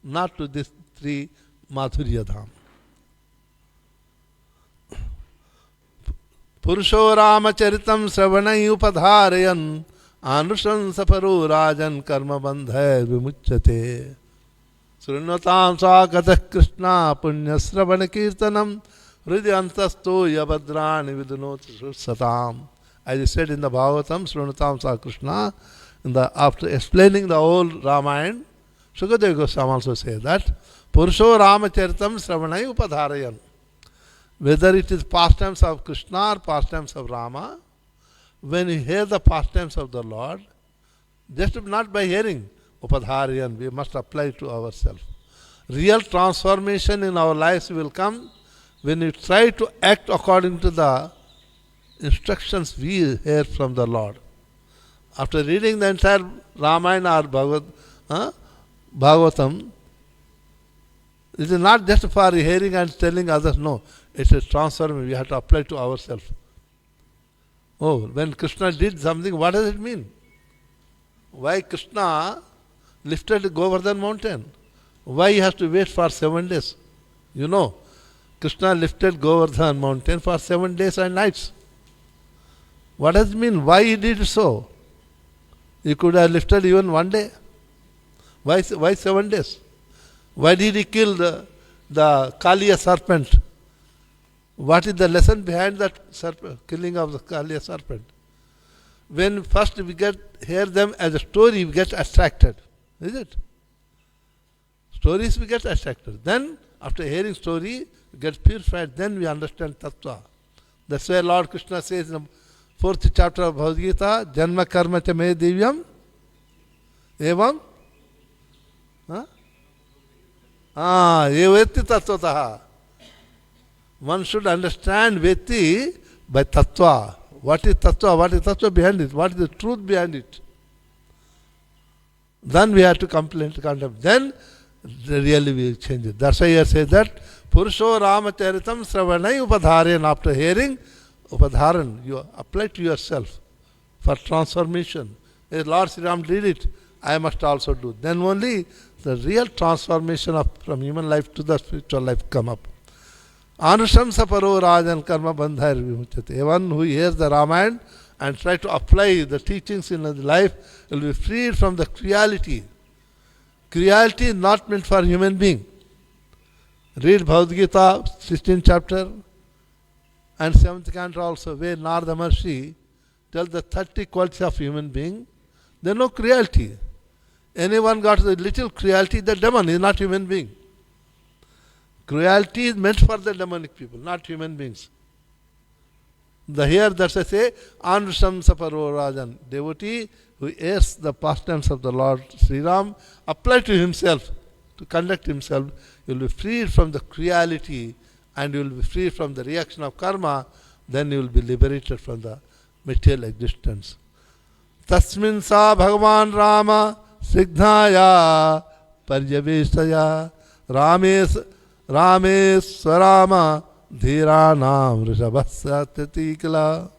not to these three Madhurya Dham. Purusho Ramacharitam Sravanai Upadharayan Anushansa Paro Rajan Karma Bandhai Vimuchyate Srunvatam Sakatah Krishna Punya Sravana Kirtanam Hridyantasto Yabhadrani Vidunoti Satam. As I said in the Bhagavatam, Srunvatam Sa Krishna, after explaining the whole Ramayana, Sukadeva Goswami also says that Purusho Ramacharitam Sravanai Upadharayan. Whether it is pastimes of Krishna or pastimes of Rama, when you hear the pastimes of the Lord, just not by hearing, Upadharayan, we must apply to ourselves. Real transformation in our lives will come when we try to act according to the instructions we hear from the Lord. After reading the entire Ramayana or Bhagavatam, it is not just for hearing and telling others, no. It is transforming. We have to apply to ourselves. Oh, when Krishna did something, what does it mean? Why Krishna lifted Govardhan mountain? Why he has to wait for 7 days? You know, Krishna lifted Govardhan mountain for 7 days and nights. What does it mean? Why he did so? He could have lifted even 1 day. Why 7 days? Why did he kill the Kaliya serpent? What is the lesson behind that killing of the Kaliya serpent? When first we hear them as a story, we get attracted. Is it? Stories we get attracted. Then, after hearing story, we get purified. Then we understand Tattva. That's why Lord Krishna says in the 4th chapter of Bhagavad Gita, Janma karma cha me divyam evam eveti tattvataha. One should understand Veti by Tattva. What is Tattva? What is Tattva behind it? What is the truth behind it? Then we have to contemplate. Then really we change it. That's why I say that Purusho Ramacharitam Sravanai Upadharayan. After hearing Upadharan, you apply to yourself for transformation. As Lord Sri Ram did it, I must also do. Then only the real transformation from human life to the spiritual life come up. Anushamsa Paro Rajan Karma Bandhai Vimuchyate. One who hears the Ramayana and try to apply the teachings in his life will be freed from the cruelty. Cruelty is not meant for human being. Read Bhagavad Gita, 16th chapter and 7th canto also, where Narada Maharshi tells the 30 qualities of human being. There is no cruelty. Anyone got the little cruelty, the demon is not human being. Cruelty is meant for the demonic people, not human beings. Here that's I say, Anusam Saparo Rajan, devotee who hears the pastimes of the Lord Sri Ram, apply to himself, to conduct himself, you will be freed from the cruelty and you will be free from the reaction of karma, then you will be liberated from the material existence. Tasmin sa Bhagavan Rama Signaya Paryaveshaya Rameswarama Dhiranam Rishabhasya Tatikala.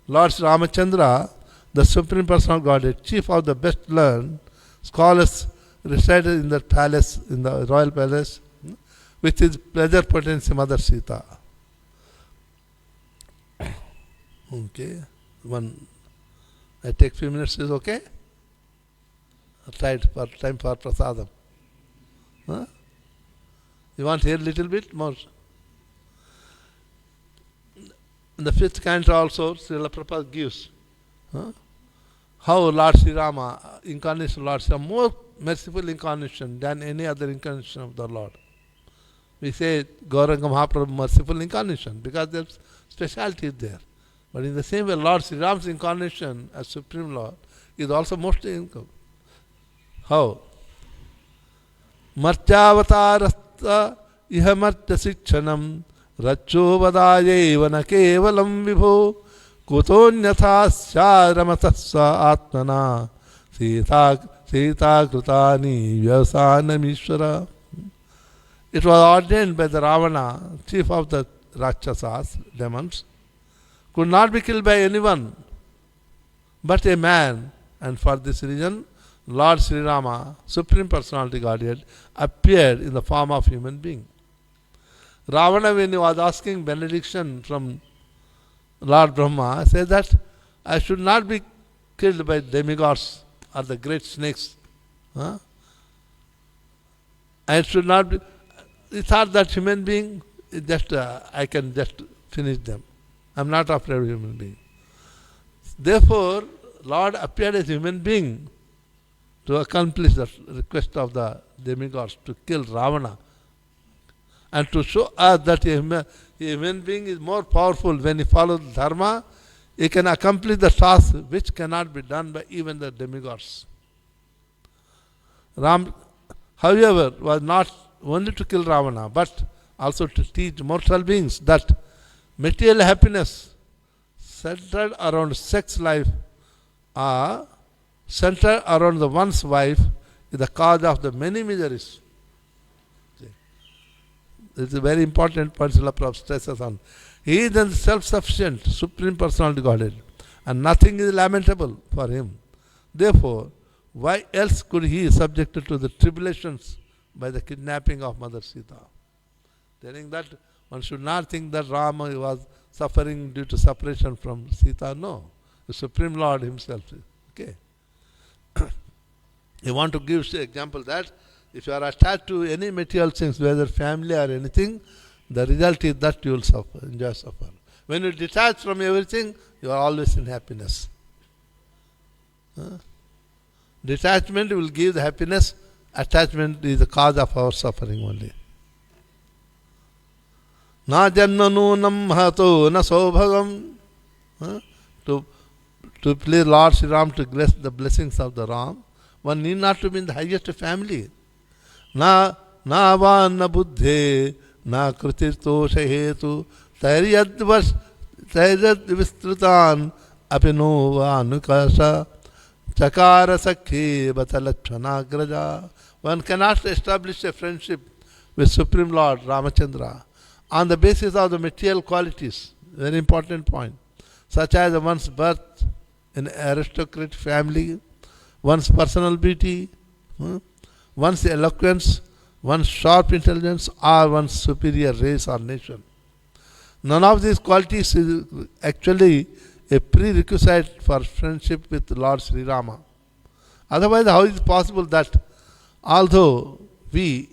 Lord Sri Ramachandra, the Supreme Personal Godhead, chief of the best learned scholars, resided in the palace, in the royal palace, with his pleasure potency Mother Sita. Okay, I take few minutes, is okay? Right, for time for prasadam. Huh? You want to hear a little bit more? In the 5th canto also, Srila Prabhupada gives how Lord Sri Rama, incarnation of Lord Sri Rama, more merciful incarnation than any other incarnation of the Lord. we say Gauranga Mahaprabhu merciful incarnation because their specialty is there. But in the same way, Lord Sri Ram's incarnation as Supreme Lord is also most income. How? Martyavatarastha iha martya sikchanam racho vadayeva na kevalam vibho kutonyatha syaramatasya atmana sita krutani vyasanamishvara. It was ordained by the Ravana, chief of the Rakshasas, demons, could not be killed by anyone but a man, and for this reason Lord Sri Rama, Supreme Personality Godhead, appeared in the form of human being. Ravana, when he was asking benediction from Lord Brahma, said that I should not be killed by demigods or the great snakes. I should not be. He thought that human being, I can just finish them. I am not afraid of human being. Therefore, Lord appeared as human being to accomplish the request of the demigods to kill Ravana and to show us that a human being is more powerful when he follows dharma. He can accomplish the task which cannot be done by even the demigods. Ram, however, was not only to kill Ravana, but also to teach mortal beings that material happiness centered around sex life or centered around the one's wife is the cause of the many miseries. This is a very important point Srila Prabhupada stresses on. He is then self-sufficient, Supreme Personality Godhead, and nothing is lamentable for him. Therefore, why else could he be subjected to the tribulations by the kidnapping of Mother Sita? Telling that one should not think that Rama was suffering due to separation from Sita. No, the Supreme Lord himself. Okay. You want to give example that if you are attached to any material things, whether family or anything, the result is that you will suffer, enjoy suffer. When you detach from everything, you are always in happiness. Detachment will give the happiness. Attachment is the cause of our suffering only. Na jannanunam mahato na sobhagam. To please Lord Sri Ram, to bless the blessings of the Ram, one need not to be in the highest family. Na avan na buddhe na kritirto shahetu taryad vistrutan apinova anukasha chakara sakhi batalachanagraja. One cannot establish a friendship with Supreme Lord Ramachandra on the basis of the material qualities. Very important point. Such as one's birth in an aristocratic family, one's personal beauty, one's eloquence, one's sharp intelligence, or one's superior race or nation. None of these qualities is actually a prerequisite for friendship with Lord Sri Rama. Otherwise, how is it possible that although we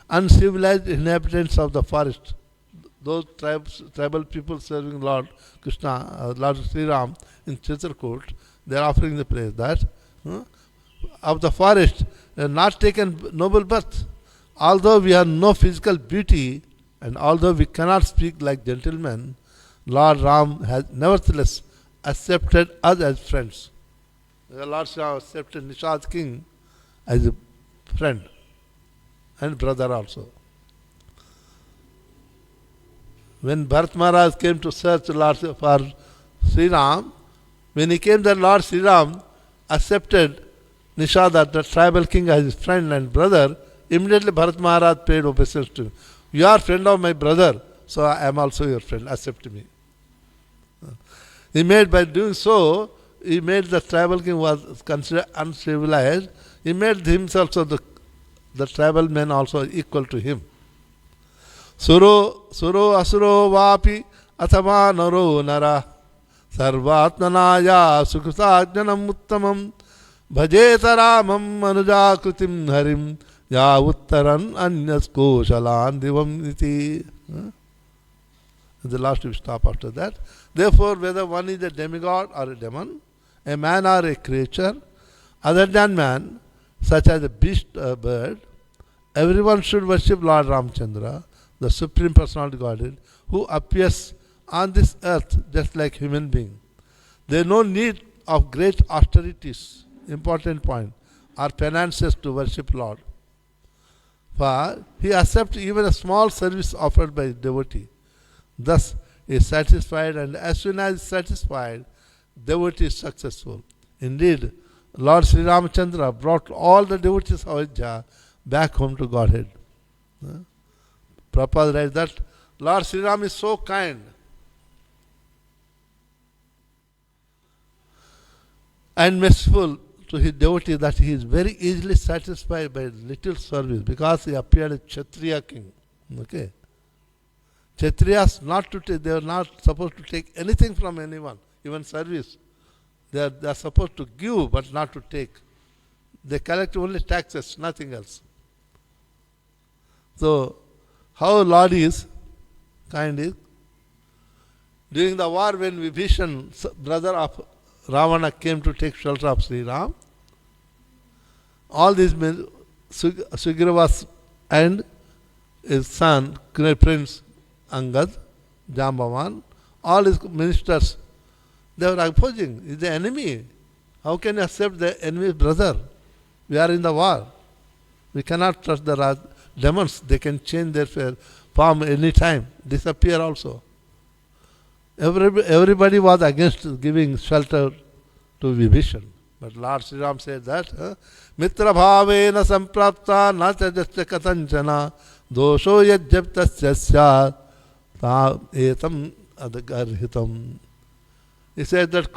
uncivilized inhabitants of the forest, those tribal people serving Lord Krishna, Lord Sri Ram in Chitrakoot, they are offering the praise that of the forest not taken noble birth. Although we have no physical beauty and although we cannot speak like gentlemen, Lord Ram has nevertheless accepted us as friends. The Lord Sri Ram accepted Nishad king as a friend and brother also. When Bharat Maharaj came to search for Sri Ram, when he came there, Lord Sri Ram accepted Nishada, the tribal king, as his friend and brother. Immediately Bharat Maharaj paid obeisance to him. You are friend of my brother, so I am also your friend. Accept me. By doing so, he made the tribal king was considered uncivilized. He made himself so the tribal men also equal to him. Suro asuro vapi athama naro nara sarvatmanaya sukritajanam uttamam bhajeta ramam anujakritim harim ya uttaran anyas koshalan divam iti. The last we stop after that. Therefore, whether one is a demigod or a demon, a man or a creature, other than man, such as a beast or bird, everyone should worship Lord Ramchandra, the Supreme Personality Godhead, who appears on this earth just like human being. There is no need of great austerities, important point, or penances to worship Lord. For he accepts even a small service offered by devotee. Thus he is satisfied, and as soon as he is satisfied, devotee is successful. Indeed, Lord Sri Ramachandra brought all the devotees of Ajja back home to Godhead. Prabhupada writes that Lord Sri Ram is so kind and merciful to his devotee that he is very easily satisfied by little service, because he appeared as Kshatriya king. Okay. Kshatriyas they are not supposed to take anything from anyone, even service. They are supposed to give but not to take. They collect only taxes, nothing else. So, how Lord is, kind is, during the war when Vibhishan, brother of Ravana, came to take shelter of Sri Ram, all these men, Sugriva and his son, Prince Angad, Jambavan, all his ministers, they were opposing. He is the enemy. How can you accept the enemy's brother? We are in the war. We cannot trust the demons. They can change their form any time, disappear also. Everybody was against giving shelter to Vibhishan. But Lord Sri Ram said that, Mitra bhavena samprapta na tajasya katanchana dosho yajjaptasya syat ta etam adagarhitam. He said that,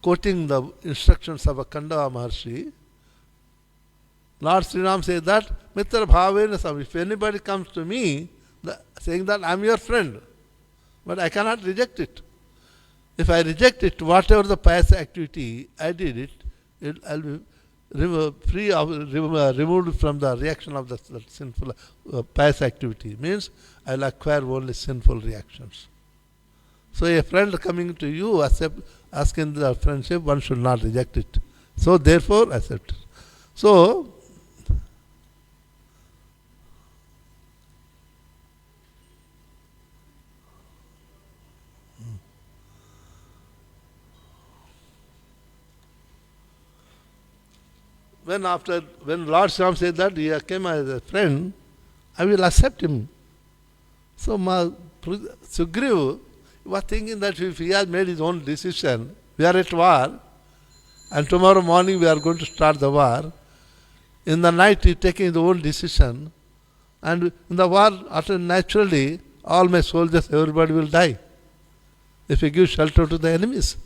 quoting the instructions of Kandava Maharshi, Lord Sri Ram said that, Mitra bhavena sam, if anybody comes to me saying that I am your friend, but I cannot reject it. If I reject it, whatever the pious activity I did it, I'll be removed from the reaction of the sinful pious activity. Means I'll acquire only sinful reactions. So a friend coming to you, asking the friendship, one should not reject it. So therefore, accept it. So, when Lord Swami said that he came as a friend, I will accept him. So Sugriva was thinking that if he has made his own decision, we are at war, and tomorrow morning we are going to start the war. In the night he is taking his own decision, and in the war, naturally, all my soldiers, everybody will die if he gives shelter to the enemies.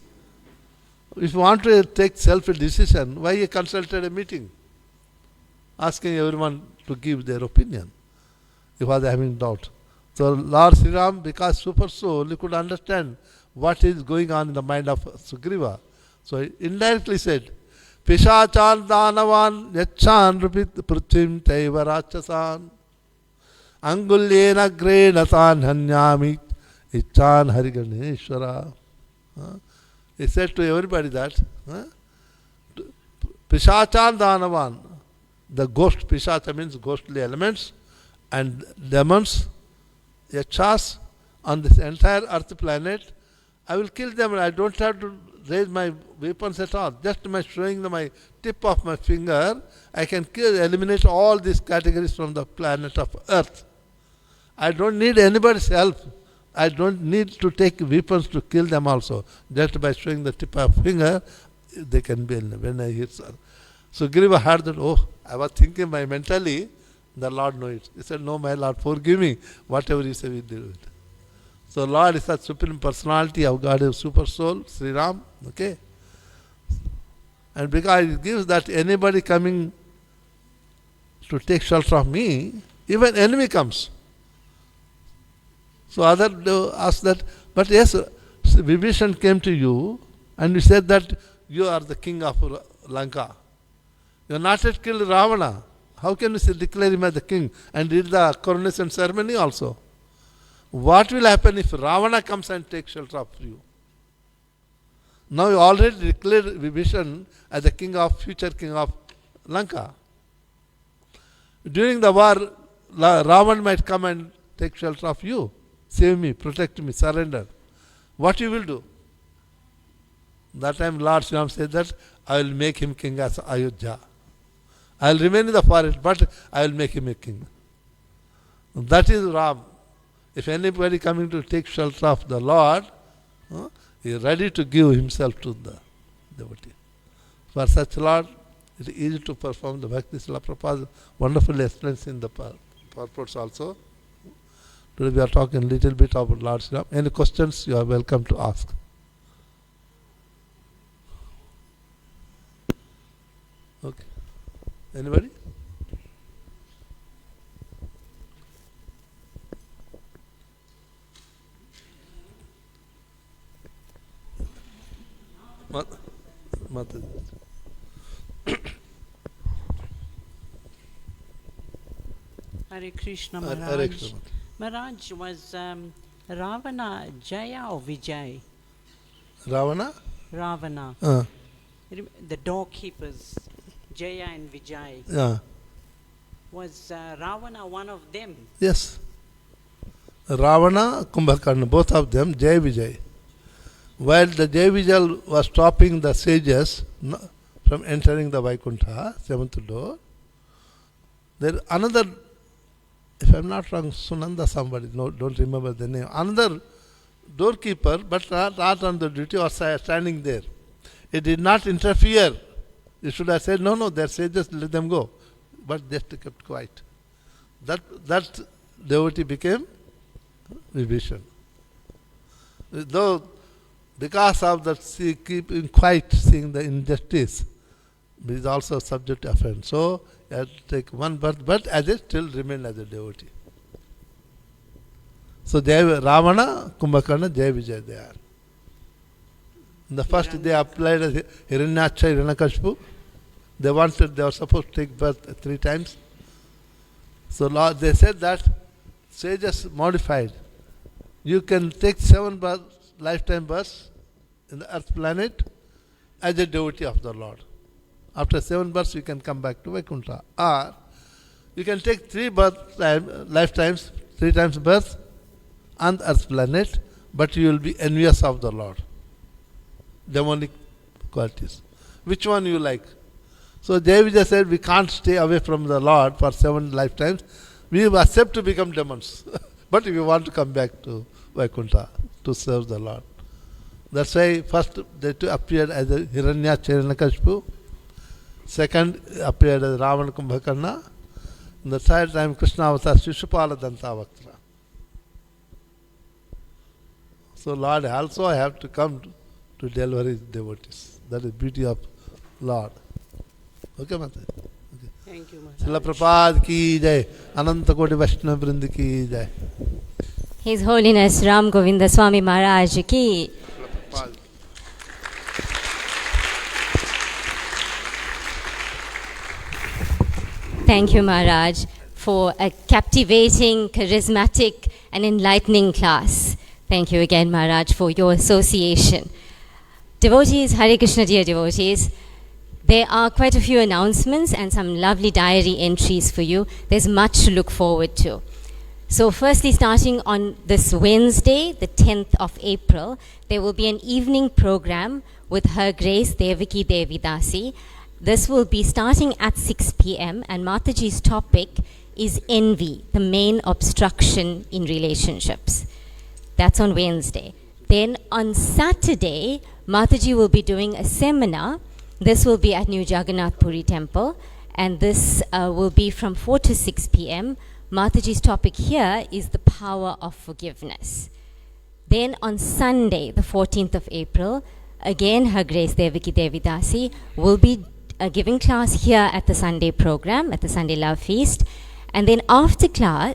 If you want to take self-decision, why he consulted a meeting? Asking everyone to give their opinion. He was having doubt. So Lord Sri Ram, because super soul, he could understand what is going on in the mind of Sugriva. So he indirectly said, Pishachan danavan yachan rupit prithvim taiva rachasan angulyena grenatan hanyami ichan hariganeshwara. He said to everybody that Pishachan Danavan, the ghost, Pishacha means ghostly elements, and demons, Yachas on this entire earth planet, I will kill them. I don't have to raise my weapons at all. Just by showing my tip of my finger, I can eliminate all these categories from the planet of earth. I don't need anybody's help. I don't need to take weapons to kill them also. Just by showing the tip of finger, they can be when I hit. So Sugriva heard that, I was thinking mentally, the Lord knows it. He said, no, my Lord, forgive me. Whatever you say, we do it. So Lord is the Supreme Personality of God, is Super Soul, Sri Ram. Okay? And because it gives that anybody coming to take shelter of me, even enemy comes. So other asked that, but yes, Vibhishan came to you and you said that you are the king of Lanka. You have not yet killed Ravana. How can you declare him as the king and did the coronation ceremony also? What will happen if Ravana comes and takes shelter of you? Now you already declared Vibhishan as the future king of Lanka. During the war, Ravan might come and take shelter of you. Save me, protect me, surrender. What you will do? That time Lord Sri Ram said that I will make him king as Ayodhya. I will remain in the forest, but I will make him a king. That is Ram. If anybody coming to take shelter of the Lord, he is ready to give himself to the devotee. For such Lord, it is easy to perform the Bhakti. Srila Prabhupada wonderfully explains in the purports also. Today we are talking a little bit about Lord Sri Ram. Any questions, you are welcome to ask. Okay. Anybody? Mataji. Hare Krishna Hare Maharaj. Krishna. Maharaj, was Ravana Jaya or Vijay? Ravana? Ravana. The doorkeepers, Jaya and Vijay. Yeah. Was Ravana one of them? Yes. Ravana, Kumbhakarna, both of them, Jai Vijay. While the Jai Vijay was stopping the sages from entering the Vaikuntha, seventh door, there another, if I am not wrong, Sunanda somebody, no, don't remember the name, another doorkeeper, but not on the duty, was standing there. It did not interfere. You should have said, no, they say just let them go. But just kept quiet. That devotee became Vibhishan. Though, because of that, keeping quiet, seeing the injustice, he is also subject to offense. So, you have to take one birth, but as it still remain as a devotee. So, Ravana, Kumbhakarna, Jai Vijay they are. In the first they applied as Hiranyaksha, Hiranyakashipu. They were supposed to take birth 3 times. So Lord, they said that sages modified. You can take 7 lifetime births in the earth planet as a devotee of the Lord. After 7 births, you can come back to Vaikuntha. Or you can take 3 lifetimes, 3 times birth on the earth planet, but you will be envious of the Lord. Demonic qualities. Which one you like? So Jai Vijay said, we can't stay away from the Lord for 7 lifetimes. We accept to become demons. But we want to come back to Vaikuntha to serve the Lord. That's why first they appeared as a Hiranyaksha, Hiranyakashipu. Second appeared as Ravana, Kumbhakarna. And the third time Krishna Avatar, Shishupala Dantavaktra. So Lord also have to come to deliver his devotees. That is the beauty of Lord. Okay, Mata? Okay. Thank you, Maharaj. Srila Prabhupada ki jai. Ananta Koti Vaishnava Vrind ki jai. His Holiness Ram Govinda Swami Maharaj ki. Thank you, Maharaj, for a captivating, charismatic and enlightening class. Thank you again, Maharaj, for your association. Devotees, Hare Krishna dear devotees, there are quite a few announcements and some lovely diary entries for you. There's much to look forward to. So firstly, starting on this Wednesday, the 10th of April, there will be an evening program with Her Grace Devaki Devidasi. This will be starting at 6 p.m. and Mataji's topic is envy, the main obstruction in relationships. That's on Wednesday. Then on Saturday, Mataji will be doing a seminar. This will be at New Jagannath Puri Temple, and this will be from 4 to 6 p.m. Mataji's topic here is the power of forgiveness. Then on Sunday, the 14th of April, again Her Grace Devaki Devidasi will be giving class here at the Sunday program, at the Sunday Love Feast. And then after class,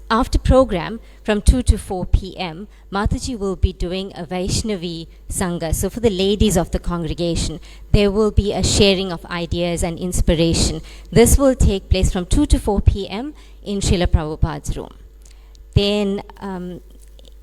after program, from 2 to 4 p.m., Mataji will be doing a Vaishnavi Sangha. So for the ladies of the congregation, there will be a sharing of ideas and inspiration. This will take place from 2 to 4 p.m. in Srila Prabhupada's room. Then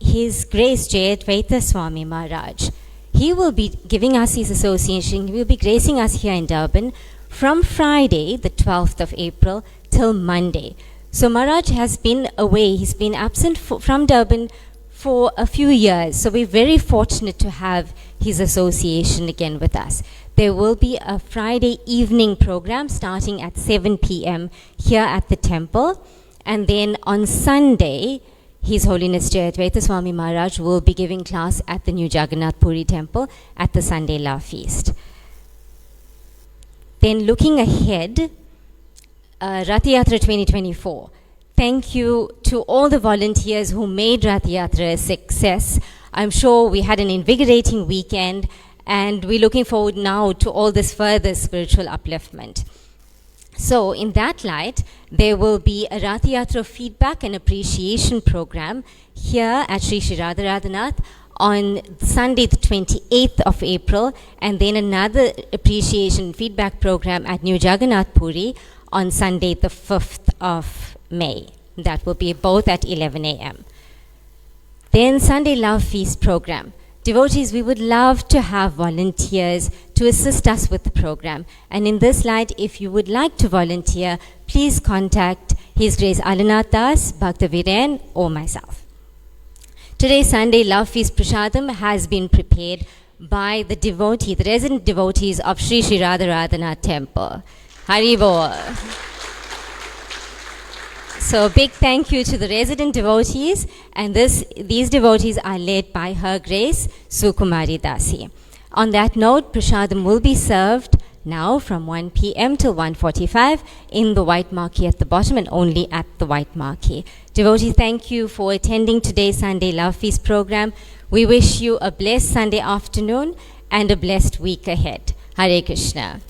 His Grace Jayadvaita Swami Maharaj, he will be giving us his association. He will be gracing us here in Durban from Friday, the 12th of April, till Monday. So Maharaj has been away. He's been absent from Durban for a few years. So we're very fortunate to have his association again with us. There will be a Friday evening program starting at 7 p.m. here at the temple. And then on Sunday, His Holiness Jayadvaita Swami Maharaj will be giving class at the New Jagannath Puri temple at the Sunday Love Feast. Then looking ahead, Rath Yatra 2024. Thank you to all the volunteers who made Rath Yatra a success. I'm sure we had an invigorating weekend, and we're looking forward now to all this further spiritual upliftment. So in that light, there will be a Rath Yatra feedback and appreciation program here at Sri Sri Radharadhanath on Sunday the 28th of April, and then another appreciation feedback program at New Jagannath Puri on Sunday the 5th of May. That will be both at 11 a.m. Then Sunday Love Feast program. Devotees, we would love to have volunteers to assist us with the program. And in this light, if you would like to volunteer, please contact His Grace Alanath Das, Bhakta Viren, or myself. Today's Sunday Love Feast Prasadam has been prepared by the resident devotees of Sri Sri Radharadhanath Temple. Hari Bol. So a big thank you to the resident devotees, and these devotees are led by Her Grace Sukumari Dasi. On that note, Prasadam will be served now from 1 p.m. till 1:45 in the white marquee at the bottom, and only at the white marquee. Devotees, thank you for attending today's Sunday Love Feast program. We wish you a blessed Sunday afternoon and a blessed week ahead. Hare Krishna.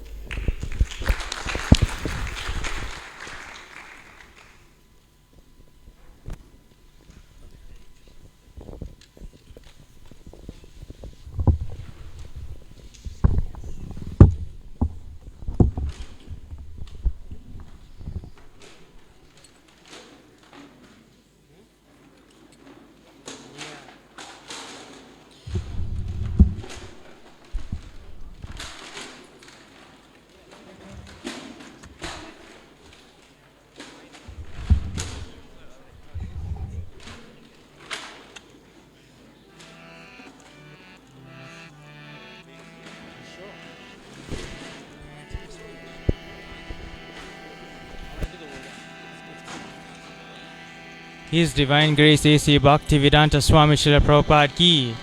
His Divine Grace A.C. Bhaktivedanta Swami Srila Prabhupada ki.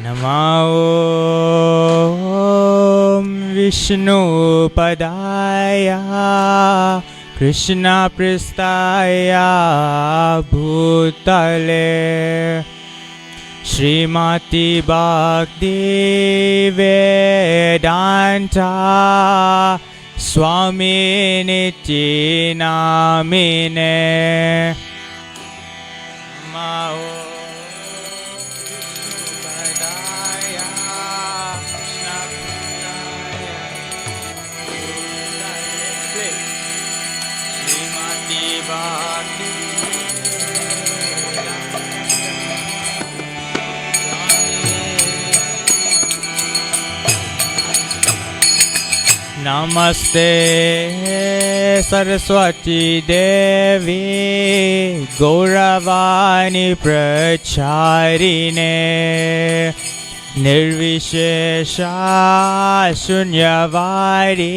Namo Vishnu Padaya Krishna Pristaya Bhutale Srimati Bhakti Vedanta Swami Niti Namine Mao Padaya Srimati Bhakti Namaste Saraswati Devi Gauravani Pracharine Nirvishesha Shunyavadi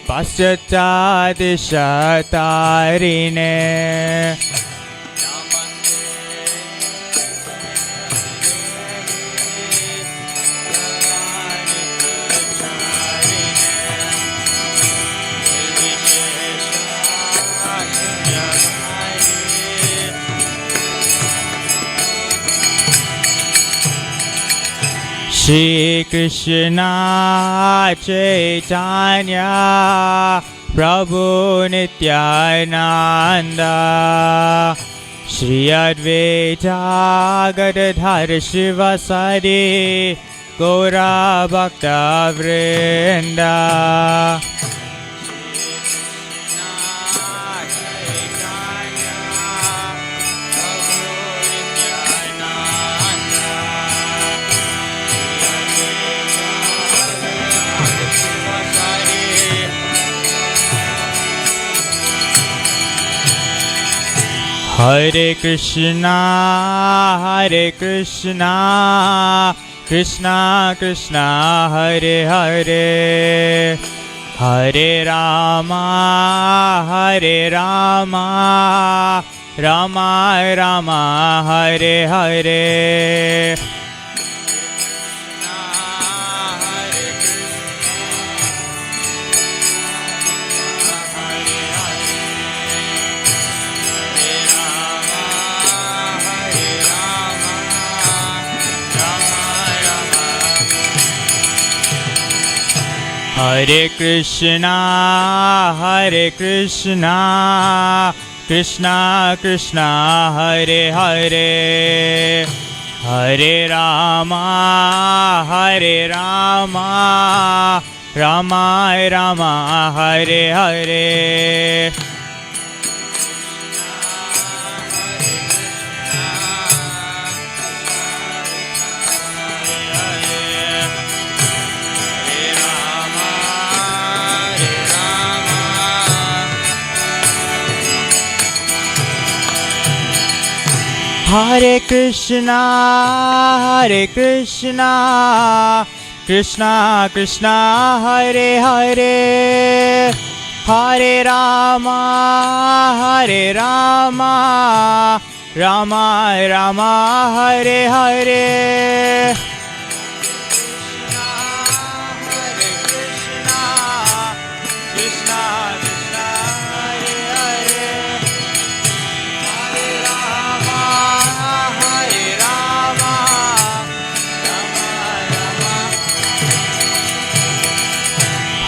Paschatadishatarine Shri Krishna Chaitanya Prabhu Nityananda Shri Advaita Gadadhar Shivasadi Gaura Bhakta Vrinda Hare Krishna, Krishna Krishna, Hare Hare, Hare Rama, Rama Rama, Hare Hare. Hare Krishna, Krishna Krishna, Hare Hare, Hare Rama, Rama Rama, Hare Hare. Hare Krishna, Krishna Krishna, Hare Hare, Hare Rama, Rama Rama, Hare Hare.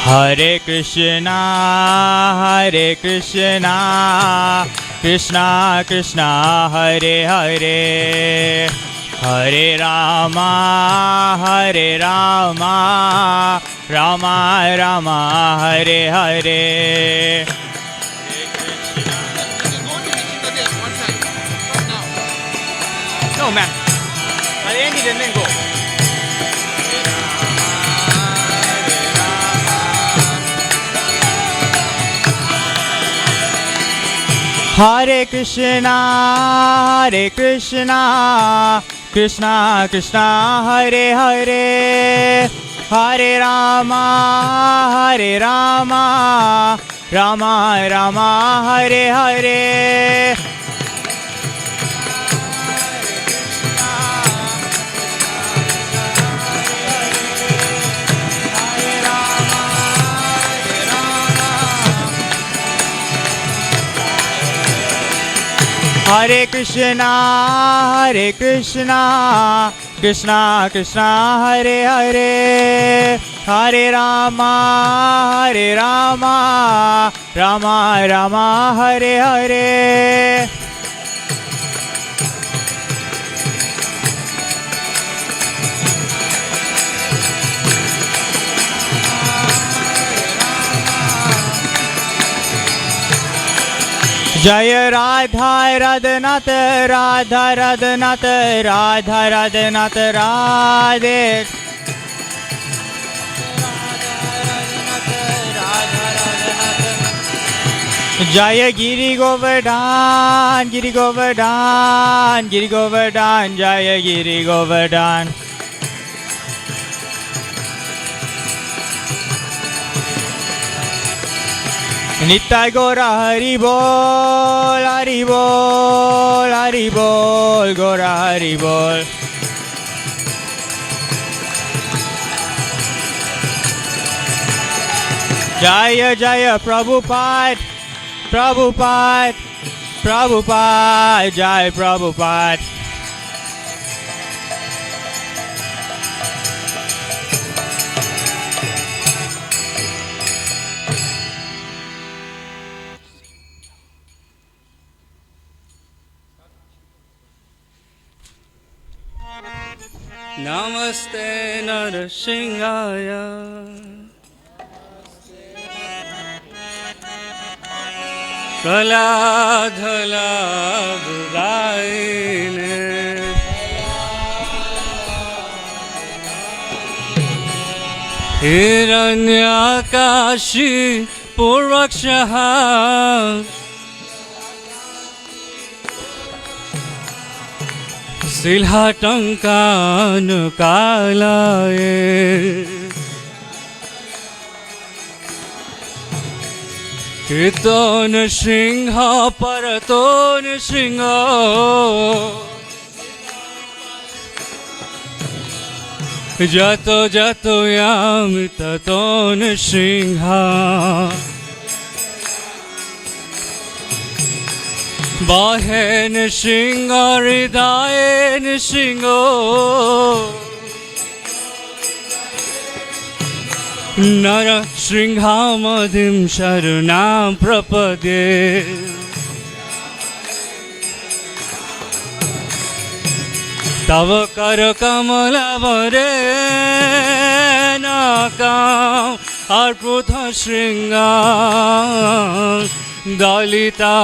Hare Krishna, Krishna Krishna, Hare Hare, Hare Rama, Rama Rama, Hare Hare. No man, at the end he didn't go. Hare Krishna, Krishna Krishna, Hare Hare, Hare Rama, Rama Rama, Hare Hare. Hare Krishna, Krishna Krishna, Hare Hare, Hare Rama, Rama Rama, Hare Hare. Jaya Radha Radhanath, Radha Radhanath, Radha Radhanath, Radhe. Jaya Giri Govardhan, Giri Govardhan, Giri Govardhan, Jaya Giri Govardhan. Nittai Gora Hari Bol, Hari Bol, Hari Bol, Gora Hari Bol. Jaya Jaya Prabhupada, Prabhupada, Prabhupada, Jai Prabhupada. Namaste Narasingaya. Kaladhala Budaine. Hiranyakashi Purakshaha. सिल्हा टङ्कान कालाए कीर्तन सिंह परतोन सिंह जत जत याम ततोन सिंह बाहेन सिंह हृदयन सिंह नर सिंहामदिं शरणां प्रपद्ये तव कर कमलवरे नाकां अर्पुत शृङ्गां दलिता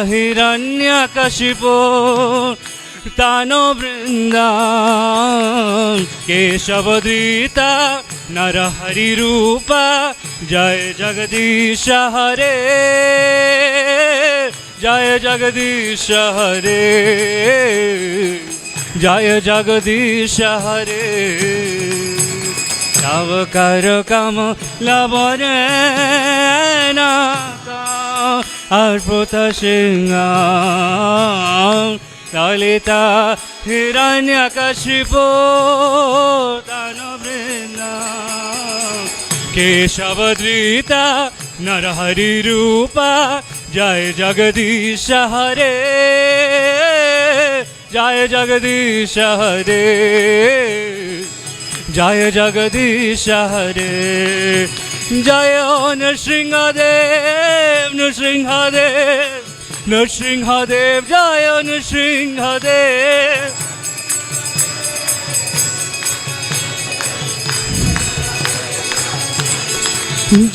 हिरण्यकशिपो तानो वृन्दां केशवदीता नरहरिरूपा जय जगदीश हरे जय जगदीश हरे जय जगदीश हरे तव कर कमलवरे नाकां अर्पुत शृङ्गां ललिता हिरण्यकशिपो दानवृन्दां केशवधृता नरहरिरूपा जय जगदीश हरे जय जगदीश हरे जय जगदीश हरे जय नृसिंहदेव नृसिंहदेव नृसिंहदेव जय नृसिंहदेव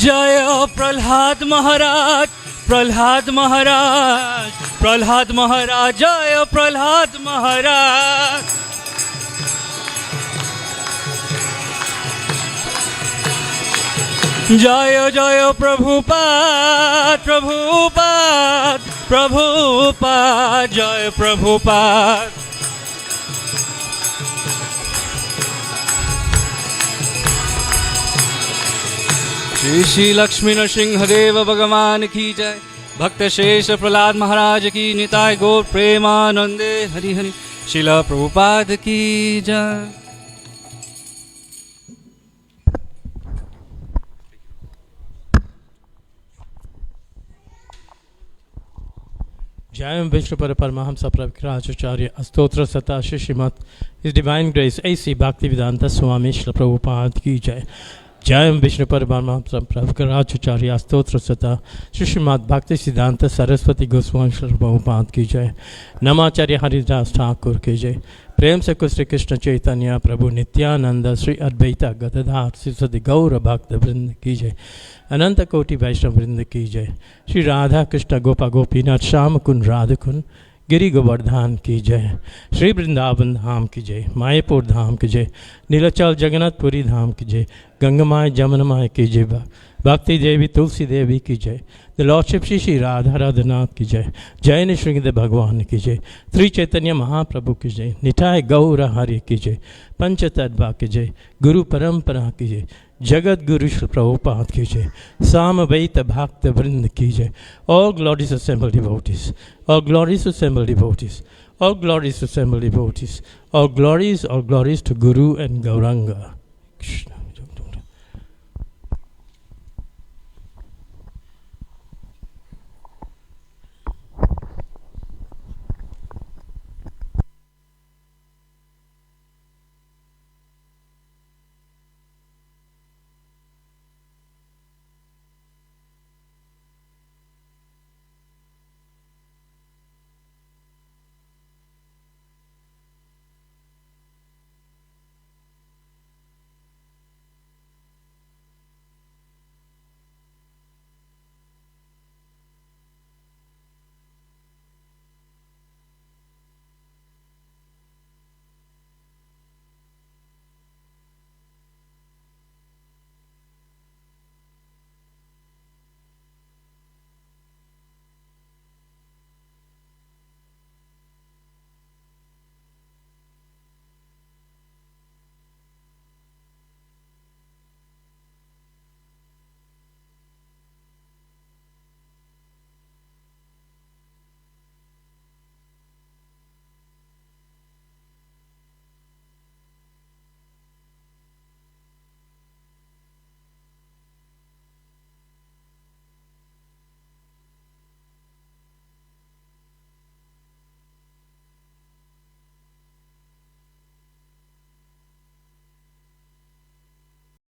जय प्रहलाद महाराज प्रहलाद महाराज प्रहलाद महाराज जय प्रहलाद महाराज जय जय प्रभुपाद प्रभुपाद प्रभुपाद जय प्रभुपाद श्री श्री लक्ष्मी नरसिंहदेव भगवान की जय भक्त शेष प्रहलाद महाराज की निताय गौर प्रेमानंदे हरि हरि शिला प्रभुपाद की जय। जय विष्णु परमहंस प्रविराजाचार्य स्तोत्र सता Shrimad His Divine Grace A.C. Bhaktivedanta Swami Srila Prabhupada की जय। जय विष्णु परमहंस प्रविराजाचार्य स्तोत्र सता श्रीमद भक्ति सिद्धांत सरस्वती गोस्वामी श्रील प्रभुपाद की जय। नमाचार्य हरिदास ठाकुर की जय। प्रेम से कुछ श्री कृष्ण चैतन्य प्रभु नित्यानंद श्री अद्वैता गदाधर सरस्वती गौर भक्त वृंद की जय। अनंत कोटि वैष्णव वृंद की जय। श्री राधा कृष्ण गोपा गोपीनाथ श्याम कुंड राधकुंड गिरि गोवर्धन की जय। श्री वृंदावन धाम की जय। मायापुर धाम की जय। नीलाचल जगन्नाथपुरी धाम की जय। गंगमाय जमुनामाय की जय। भक्ति देवी तुलसी देवी की जय। द लॉर्डशिप श्री राधा राधनाथ की जय। जय निश्चिंद भगवान की जय। श्री चैतन्य महाप्रभु की जय। निठाय गौर हरि की जय। पंचतत्वा की जय। गुरु परंपरा की जय। जगत गुरु श्री प्रभुपाद की जय। सामवेद भक्त वृंद की जय। All glories assembled devotees. All glories assembled devotees. All glories assembled devotees. All glories to Guru and Gauranga. Krishna.